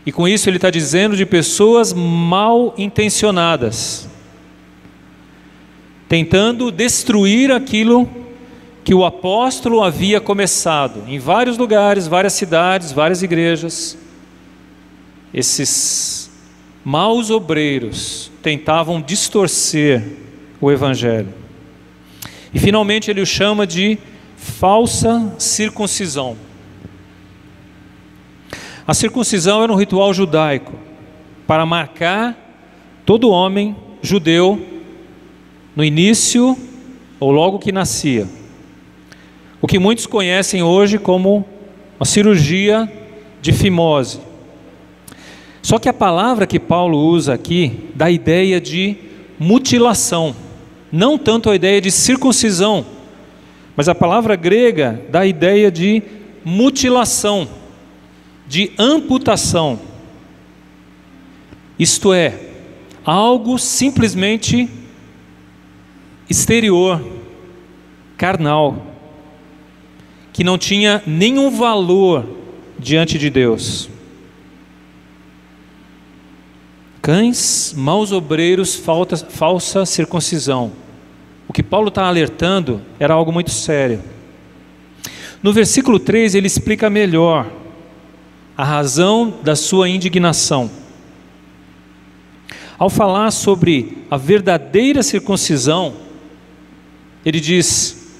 E com isso ele está dizendo de pessoas mal intencionadas, tentando destruir aquilo que o apóstolo havia começado. Em vários lugares, várias cidades, várias igrejas, esses maus obreiros tentavam distorcer o evangelho. E finalmente ele o chama de falsa circuncisão. A circuncisão era um ritual judaico para marcar todo homem judeu no início ou logo que nascia. O que muitos conhecem hoje como uma cirurgia de fimose. Só que a palavra que Paulo usa aqui dá a ideia de mutilação, não tanto a ideia de circuncisão, mas a palavra grega dá a ideia de mutilação, de amputação. Isto é, algo simplesmente exterior, carnal, que não tinha nenhum valor diante de Deus. Cães, maus obreiros, falsa circuncisão. O que Paulo está alertando era algo muito sério. No versículo 3 ele explica melhor a razão da sua indignação. Ao falar sobre a verdadeira circuncisão, ele diz: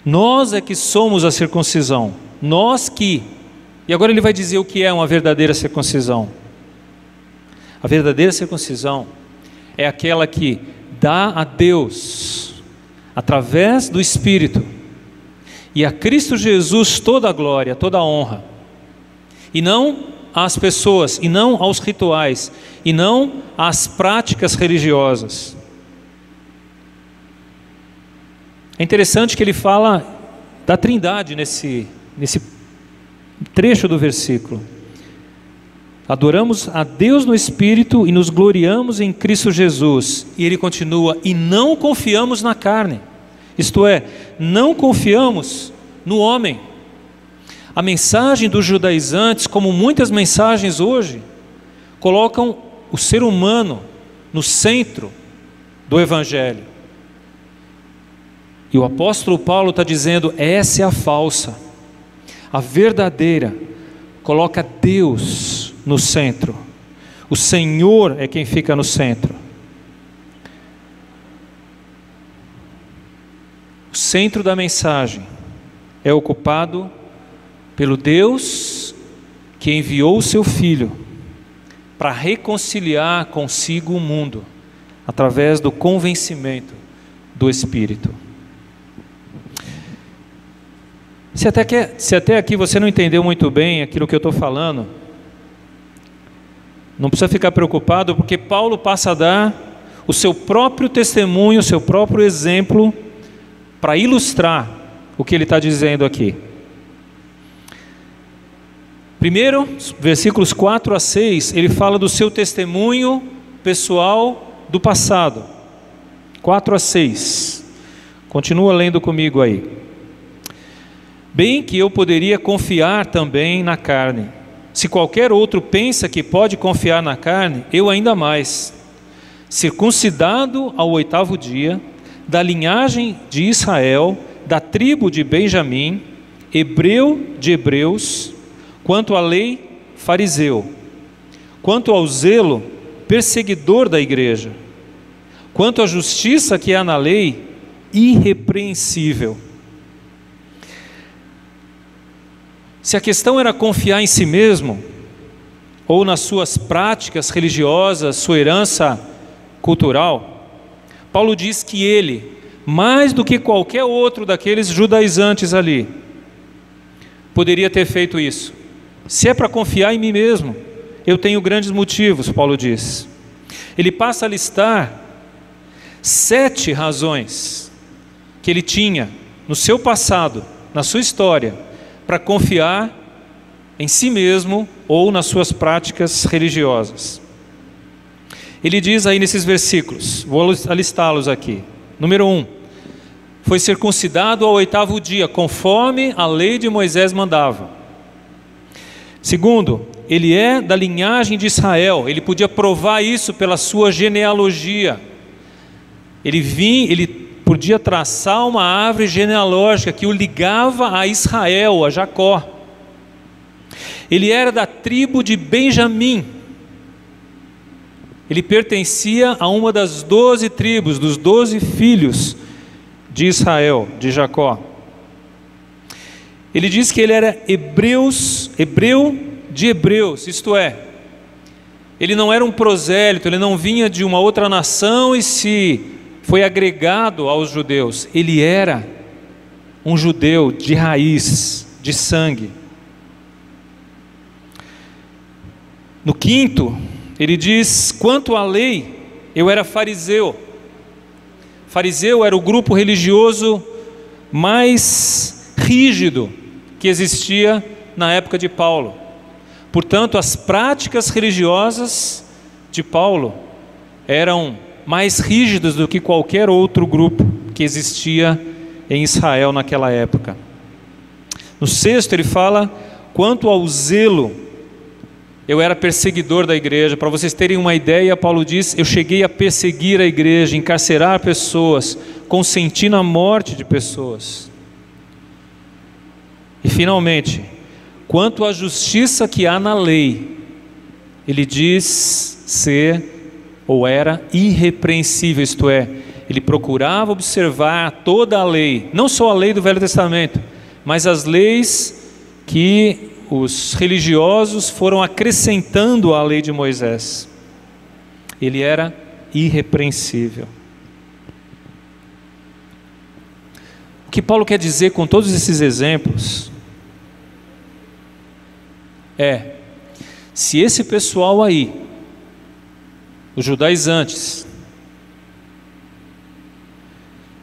nós é que somos a circuncisão, nós que... E agora ele vai dizer o que é uma verdadeira circuncisão. A verdadeira circuncisão é aquela que dá a Deus, através do Espírito, e a Cristo Jesus toda a glória, toda a honra, e não às pessoas, e não aos rituais, e não às práticas religiosas. É interessante que ele fala da Trindade nesse trecho do versículo. Adoramos a Deus no Espírito e nos gloriamos em Cristo Jesus. E ele continua: e não confiamos na carne. Isto é, não confiamos no homem. A mensagem dos judaizantes, como muitas mensagens hoje, colocam o ser humano no centro do Evangelho. E o apóstolo Paulo está dizendo, essa é a falsa. A verdadeira coloca Deus no centro. O Senhor é quem fica no centro. O centro da mensagem é ocupado pelo Deus que enviou o seu Filho para reconciliar consigo o mundo, através do convencimento do Espírito. Se até aqui você não entendeu muito bem aquilo que eu estou falando, não precisa ficar preocupado, porque Paulo passa a dar o seu próprio testemunho, o seu próprio exemplo, para ilustrar o que ele está dizendo aqui. Primeiro, versículos 4 a 6, ele fala do seu testemunho pessoal do passado. 4 a 6. Continua lendo comigo aí. Bem que eu poderia confiar também na carne. Se qualquer outro pensa que pode confiar na carne, eu ainda mais. Circuncidado ao 8º dia, da linhagem de Israel, da tribo de Benjamim, hebreu de hebreus, quanto à lei, fariseu, quanto ao zelo, perseguidor da igreja, quanto à justiça que há na lei, irrepreensível. Se a questão era confiar em si mesmo, ou nas suas práticas religiosas, sua herança cultural, Paulo diz que ele, mais do que qualquer outro daqueles judaizantes ali, poderia ter feito isso. Se é para confiar em mim mesmo, eu tenho grandes motivos, Paulo diz. Ele passa a listar 7 razões que ele tinha no seu passado, na sua história, para confiar em si mesmo ou nas suas práticas religiosas. Ele diz aí nesses versículos, vou alistá-los aqui. Número 1, foi circuncidado ao 8º dia, conforme a lei de Moisés mandava. Segundo, ele é da linhagem de Israel, ele podia provar isso pela sua genealogia. Ele podia traçar uma árvore genealógica que o ligava a Israel, a Jacó. Ele era da tribo de Benjamim. Ele pertencia a uma das 12 tribos, dos 12 filhos de Israel, de Jacó. Ele diz que ele era hebreu de hebreus, isto é, ele não era um prosélito, ele não vinha de uma outra nação e se foi agregado aos judeus. Ele era um judeu de raiz, de sangue. No 5º, ele diz, quanto à lei, eu era fariseu. Fariseu era o grupo religioso mais rígido que existia na época de Paulo. Portanto, as práticas religiosas de Paulo eram mais rígidas do que qualquer outro grupo que existia em Israel naquela época. No 6º ele fala, quanto ao zelo, eu era perseguidor da igreja. Para vocês terem uma ideia, Paulo diz, eu cheguei a perseguir a igreja, encarcerar pessoas, consentir na morte de pessoas. E finalmente, quanto à justiça que há na lei, ele diz ser, ou era, irrepreensível, isto é, ele procurava observar toda a lei, não só a lei do Velho Testamento, mas as leis que os religiosos foram acrescentando à lei de Moisés. Ele era irrepreensível. O que Paulo quer dizer com todos esses exemplos é, se esse pessoal aí, os judaizantes,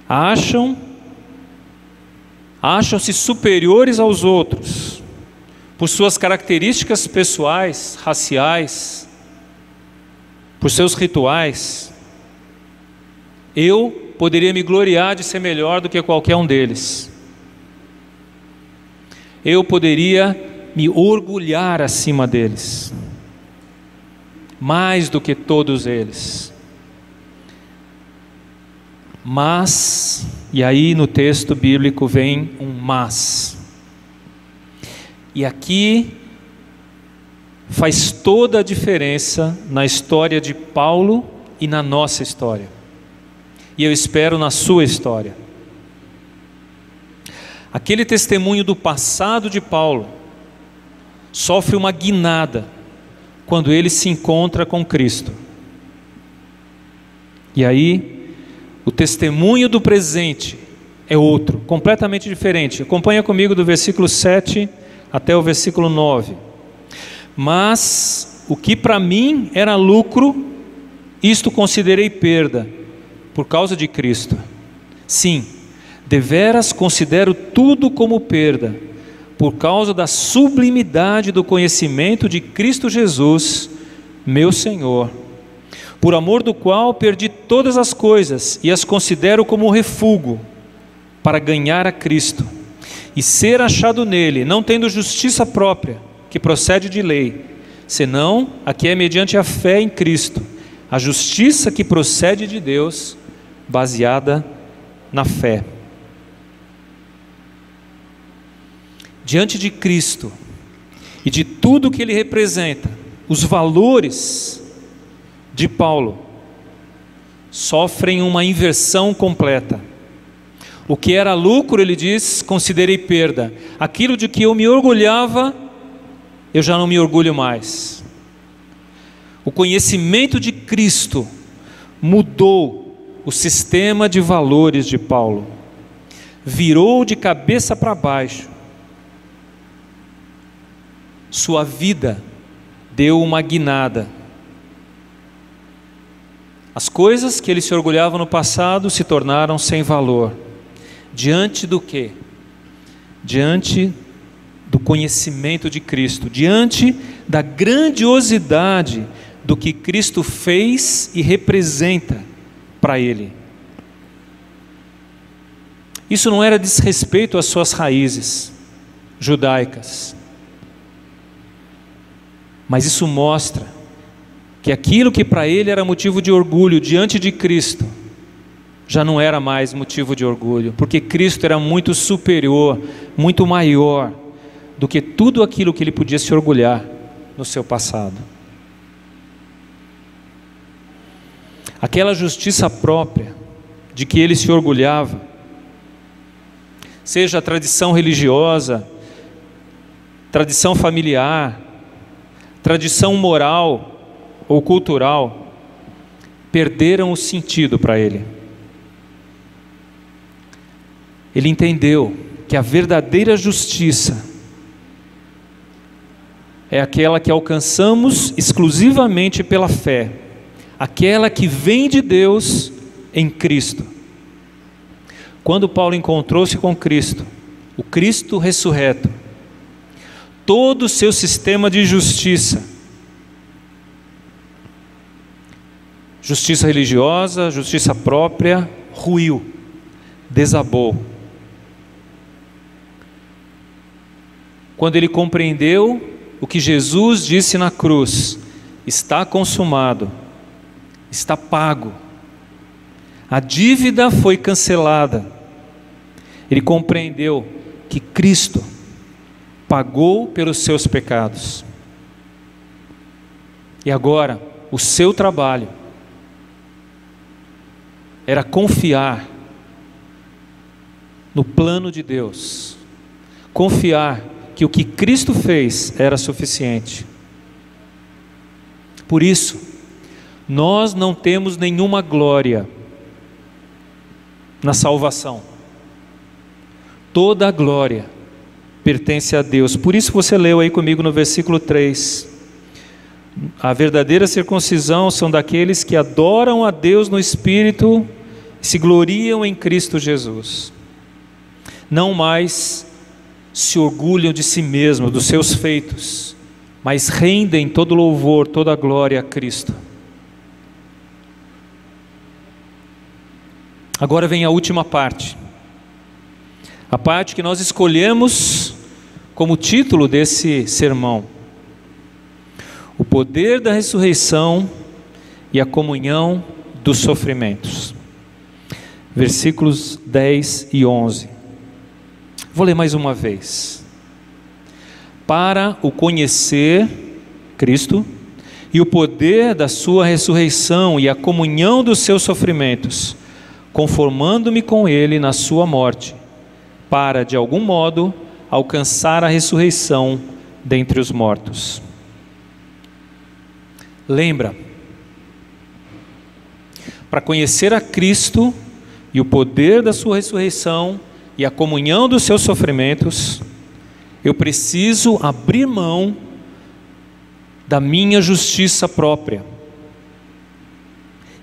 acham-se superiores aos outros, por suas características pessoais, raciais, por seus rituais, eu poderia me gloriar de ser melhor do que qualquer um deles. eu poderia me orgulhar acima deles, mais do que todos eles. Mas, e aí no texto bíblico vem um mas. E aqui faz toda a diferença na história de Paulo e na nossa história. E eu espero na sua história. Aquele testemunho do passado de Paulo sofre uma guinada quando ele se encontra com Cristo. E aí, o testemunho do presente é outro, completamente diferente. Acompanha comigo do versículo 7 até o versículo 9. Mas o que para mim era lucro, isto considerei perda, por causa de Cristo. Sim, deveras considero tudo como perda, por causa da sublimidade do conhecimento de Cristo Jesus, meu Senhor, por amor do qual perdi todas as coisas e as considero como refúgio, para ganhar a Cristo e ser achado nele, não tendo justiça própria, que procede de lei, senão a que é mediante a fé em Cristo, a justiça que procede de Deus, baseada na fé. Diante de Cristo e de tudo que ele representa, os valores de Paulo sofrem uma inversão completa. O que era lucro, ele diz, considerei perda. Aquilo de que eu me orgulhava, eu já não me orgulho mais. O conhecimento de Cristo mudou o sistema de valores de Paulo, virou de cabeça para baixo. Sua vida deu uma guinada. As coisas que ele se orgulhava no passado se tornaram sem valor. Diante do quê? Diante do conhecimento de Cristo, diante da grandiosidade do que Cristo fez e representa para ele. Isso não era desrespeito às suas raízes judaicas, mas isso mostra que aquilo que para ele era motivo de orgulho diante de Cristo, já não era mais motivo de orgulho, porque Cristo era muito superior, muito maior do que tudo aquilo que ele podia se orgulhar no seu passado. Aquela justiça própria de que ele se orgulhava, seja a tradição religiosa, tradição familiar, tradição moral ou cultural, perderam o sentido para ele. Ele entendeu que a verdadeira justiça é aquela que alcançamos exclusivamente pela fé, aquela que vem de Deus em Cristo. Quando Paulo encontrou-se com Cristo, o Cristo ressurreto, todo o seu sistema de justiça, justiça religiosa, justiça própria, ruiu, desabou. Quando ele compreendeu o que Jesus disse na cruz: está consumado, está pago, a dívida foi cancelada. Ele compreendeu que Cristo pagou pelos seus pecados. E agora, o seu trabalho era confiar no plano de Deus, confiar que o que Cristo fez era suficiente. Por isso, nós não temos nenhuma glória na salvação. Toda a glória pertence a Deus. Por isso você leu aí comigo no versículo 3. A verdadeira circuncisão são daqueles que adoram a Deus no Espírito e se gloriam em Cristo Jesus. Não mais se orgulham de si mesmos, dos seus feitos, mas rendem todo louvor, toda a glória a Cristo. Agora vem a última parte. A parte que nós escolhemos como título desse sermão: o poder da ressurreição e a comunhão dos sofrimentos. Versículos 10 e 11. Vou ler mais uma vez. Para o conhecer Cristo e o poder da sua ressurreição e a comunhão dos seus sofrimentos, conformando-me com ele na sua morte, para, de algum modo, alcançar a ressurreição dentre os mortos. Lembra, para conhecer a Cristo e o poder da sua ressurreição e a comunhão dos seus sofrimentos, eu preciso abrir mão da minha justiça própria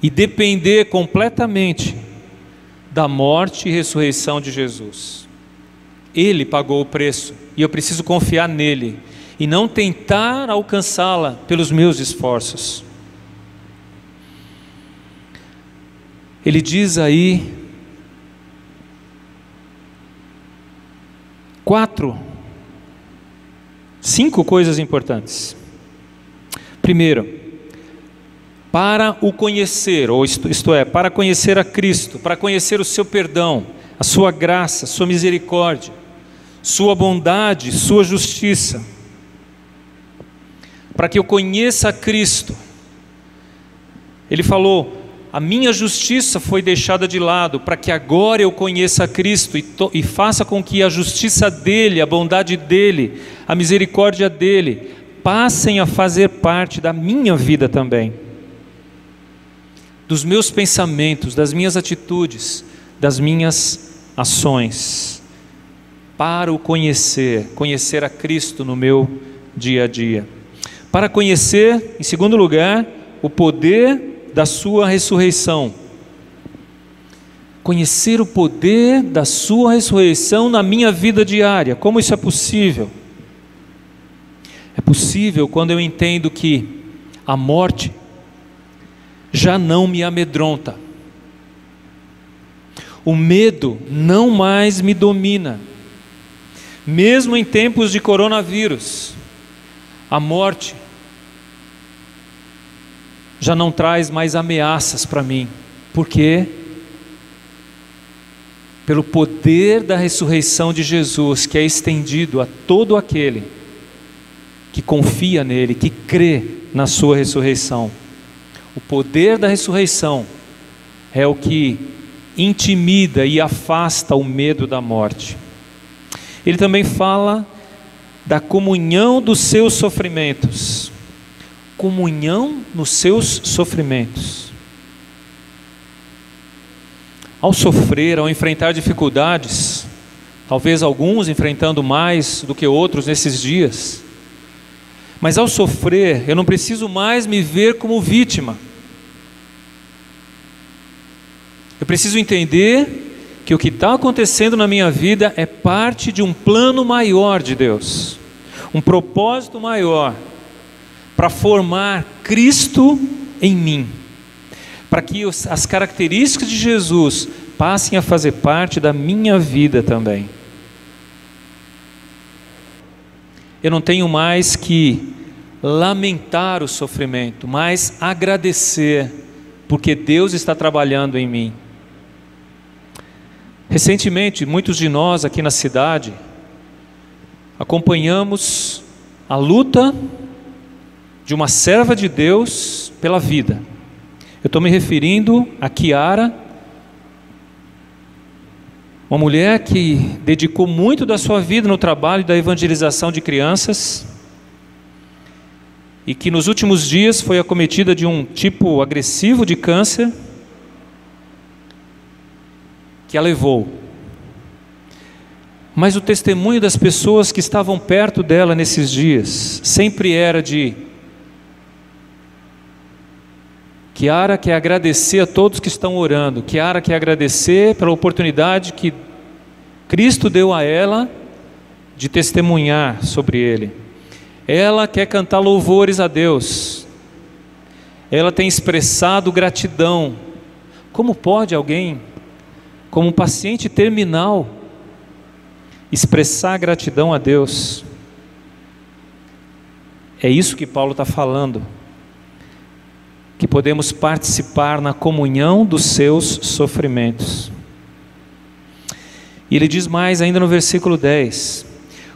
e depender completamente da morte e ressurreição de Jesus. Ele pagou o preço e eu preciso confiar nele e não tentar alcançá-la pelos meus esforços. Ele diz aí 5 coisas importantes. Primeiro, para o conhecer, ou isto é, para conhecer a Cristo, para conhecer o seu perdão, a sua graça, sua misericórdia, sua bondade, sua justiça, para que eu conheça a Cristo. Ele falou: a minha justiça foi deixada de lado, para que agora eu conheça a Cristo e faça com que a justiça dele, a bondade dele, a misericórdia dele, passem a fazer parte da minha vida também, dos meus pensamentos, das minhas atitudes, das minhas ações, para o conhecer a Cristo no meu dia a dia. Para conhecer, em segundo lugar, o poder da sua ressurreição. Conhecer o poder da sua ressurreição na minha vida diária. Como isso é possível? É possível quando eu entendo que a morte já não me amedronta. O medo não mais me domina. Mesmo em tempos de coronavírus, a morte já não traz mais ameaças para mim. Por quê? Pelo poder da ressurreição de Jesus, que é estendido a todo aquele que confia nele, que crê na sua ressurreição. O poder da ressurreição é o que intimida e afasta o medo da morte. Ele também fala da comunhão dos seus sofrimentos. Comunhão nos seus sofrimentos. Ao sofrer, ao enfrentar dificuldades, talvez alguns enfrentando mais do que outros nesses dias, mas ao sofrer, eu não preciso mais me ver como vítima. Eu preciso entender que o que está acontecendo na minha vida é parte de um plano maior de Deus, um propósito maior, para formar Cristo em mim, para que as características de Jesus passem a fazer parte da minha vida também. Eu não tenho mais que lamentar o sofrimento, mas agradecer, porque Deus está trabalhando em mim. Recentemente, muitos de nós aqui na cidade acompanhamos a luta de uma serva de Deus pela vida. Eu estou me referindo a Kiara, uma mulher que dedicou muito da sua vida no trabalho da evangelização de crianças e que nos últimos dias foi acometida de um tipo agressivo de câncer que a levou. Mas o testemunho das pessoas que estavam perto dela nesses dias sempre era de: Kiara quer agradecer a todos que estão orando. Kiara quer agradecer pela oportunidade que Cristo deu a ela de testemunhar sobre Ele. Ela quer cantar louvores a Deus. Ela tem expressado gratidão. Como pode alguém, como um paciente terminal, expressar gratidão a Deus. É isso que Paulo está falando, que podemos participar na comunhão dos seus sofrimentos. E ele diz mais ainda no versículo 10,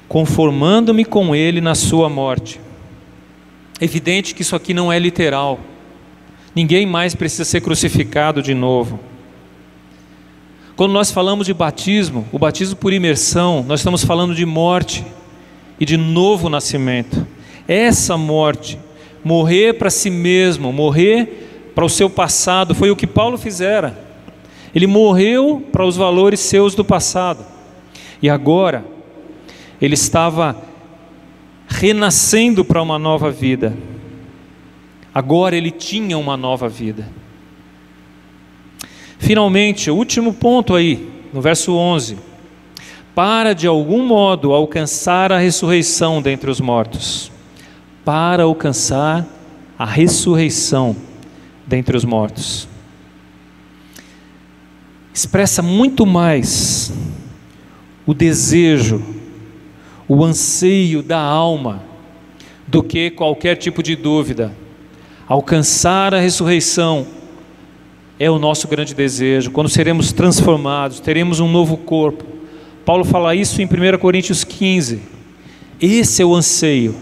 conformando-me com ele na sua morte. É evidente que isso aqui não é literal, ninguém mais precisa ser crucificado de novo. Quando nós falamos de batismo, o batismo por imersão, nós estamos falando de morte e de novo nascimento. Essa morte, morrer para si mesmo, morrer para o seu passado, foi o que Paulo fizera. Ele morreu para os valores seus do passado. E agora, ele estava renascendo para uma nova vida. Agora ele tinha uma nova vida. Finalmente, o último ponto aí, no verso 11. Para de algum modo alcançar a ressurreição dentre os mortos. Para alcançar a ressurreição dentre os mortos. Expressa muito mais o desejo, o anseio da alma, do que qualquer tipo de dúvida. Alcançar a ressurreição é o nosso grande desejo, quando seremos transformados, teremos um novo corpo. Paulo fala isso em 1 Coríntios 15. Esse é o anseio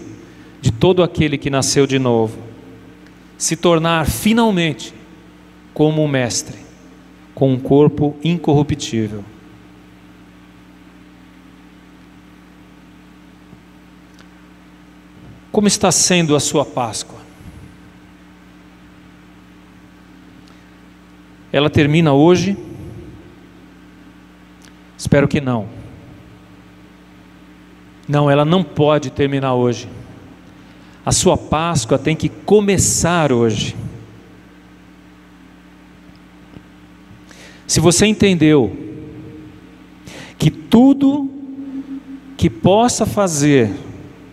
de todo aquele que nasceu de novo, se tornar finalmente como o Mestre, com um corpo incorruptível. Como está sendo a sua Páscoa? Ela termina hoje? Espero que não. Não, ela não pode terminar hoje. A sua Páscoa tem que começar hoje. Se você entendeu que tudo que possa fazer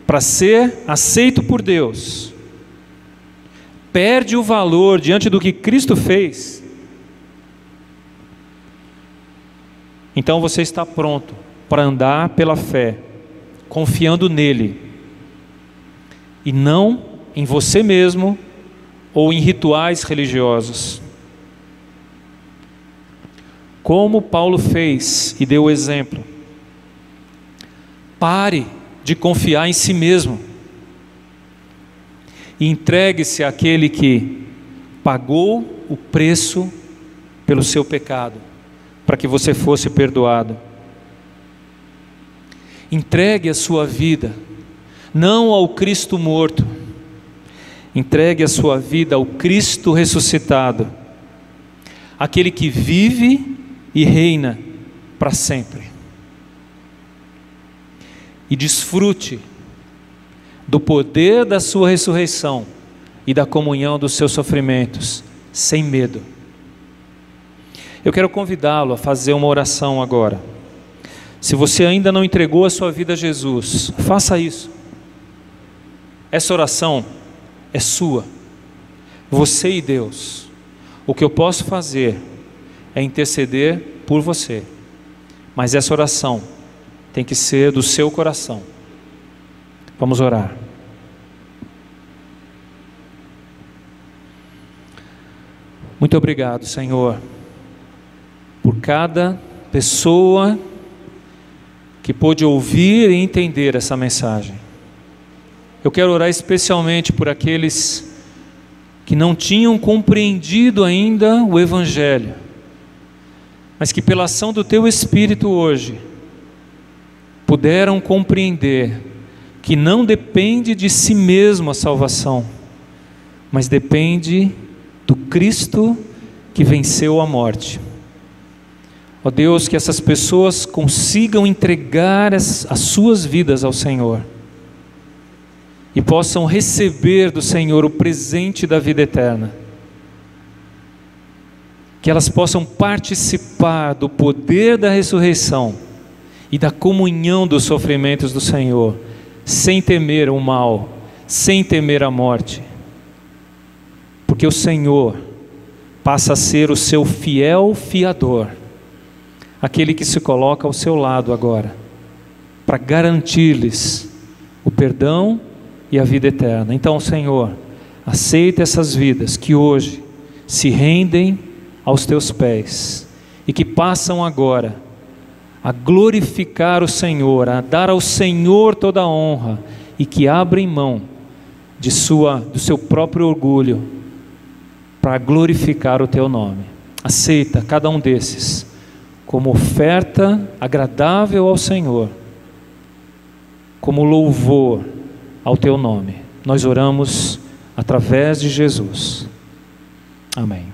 para ser aceito por Deus perde o valor diante do que Cristo fez, então você está pronto para andar pela fé, confiando nele, e não em você mesmo ou em rituais religiosos. Como Paulo fez e deu o exemplo. Pare de confiar em si mesmo e entregue-se àquele que pagou o preço pelo seu pecado, para que você fosse perdoado. Entregue a sua vida, não ao Cristo morto, entregue a sua vida ao Cristo ressuscitado, aquele que vive e reina para sempre. E desfrute do poder da sua ressurreição e da comunhão dos seus sofrimentos, sem medo. Eu quero convidá-lo a fazer uma oração agora. Se você ainda não entregou a sua vida a Jesus, faça isso. Essa oração é sua, você e Deus. O que eu posso fazer é interceder por você, mas essa oração tem que ser do seu coração. Vamos orar. Muito obrigado, Senhor, por cada pessoa que pôde ouvir e entender essa mensagem. Eu quero orar especialmente por aqueles que não tinham compreendido ainda o Evangelho, mas que pela ação do Teu Espírito hoje puderam compreender que não depende de si mesmo a salvação, mas depende do Cristo que venceu a morte. Ó Deus, que essas pessoas consigam entregar as suas vidas ao Senhor e possam receber do Senhor o presente da vida eterna. Que elas possam participar do poder da ressurreição e da comunhão dos sofrimentos do Senhor, sem temer o mal, sem temer a morte. Porque o Senhor passa a ser o seu fiel fiador, aquele que se coloca ao seu lado agora, para garantir-lhes o perdão e a vida eterna. Então, Senhor, aceita essas vidas que hoje se rendem aos teus pés e que passam agora a glorificar o Senhor, a dar ao Senhor toda a honra, e que abrem mão do seu próprio orgulho para glorificar o teu nome. Aceita cada um desses como oferta agradável ao Senhor, como louvor ao teu nome. Nós oramos através de Jesus. Amém.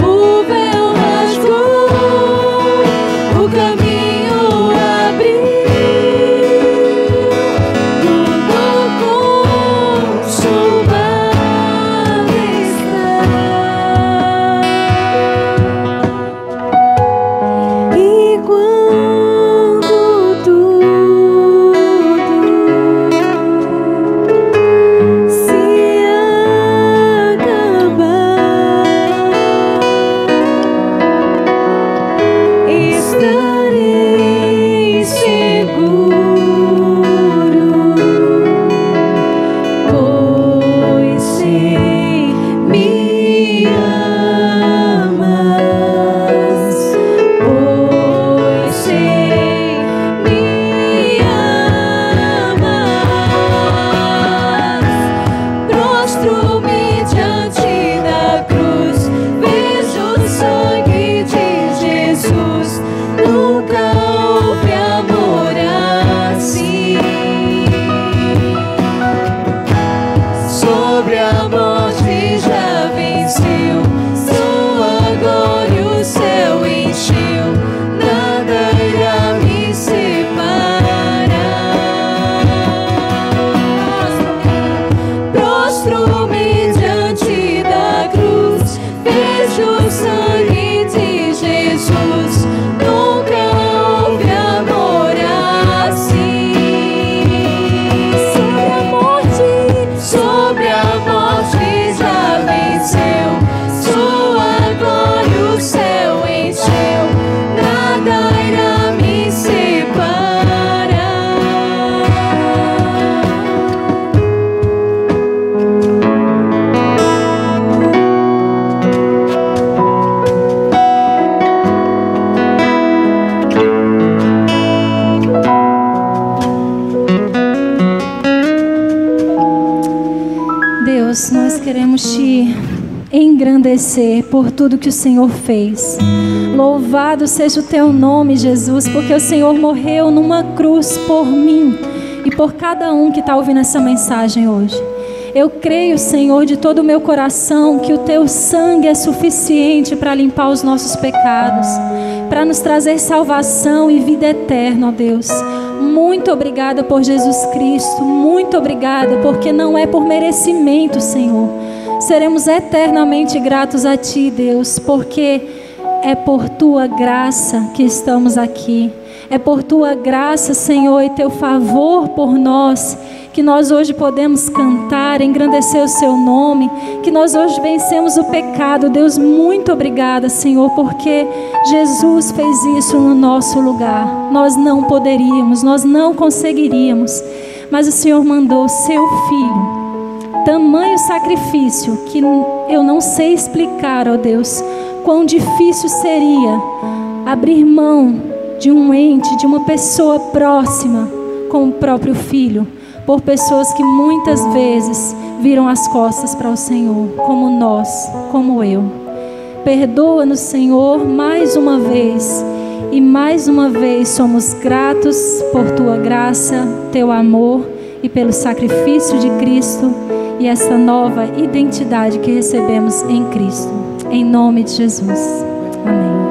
O véu rasgou, o caminho queremos te engrandecer por tudo que o Senhor fez. Louvado seja o teu nome, Jesus, porque o Senhor morreu numa cruz por mim e por cada um que está ouvindo essa mensagem hoje. Eu creio, Senhor, de todo o meu coração que o teu sangue é suficiente para limpar os nossos pecados, para nos trazer salvação e vida eterna, ó Deus. Muito obrigada por Jesus Cristo, muito obrigada, porque não é por merecimento, Senhor. Seremos eternamente gratos a Ti, Deus, porque é por Tua graça que estamos aqui. É por Tua graça, Senhor, e Teu favor por nós, que nós hoje podemos cantar, engrandecer o Seu nome, que nós hoje vencemos o pecado. Deus, muito obrigada, Senhor, porque Jesus fez isso no nosso lugar. Nós não poderíamos, nós não conseguiríamos, mas o Senhor mandou o Seu Filho. Tamanho sacrifício que eu não sei explicar, ó Deus, quão difícil seria abrir mão de um ente, de uma pessoa próxima com o próprio Filho, por pessoas que muitas vezes viram as costas para o Senhor, como nós, como eu. Perdoa-nos, Senhor, mais uma vez, e mais uma vez somos gratos por Tua graça, Teu amor e pelo sacrifício de Cristo e essa nova identidade que recebemos em Cristo. Em nome de Jesus. Amém.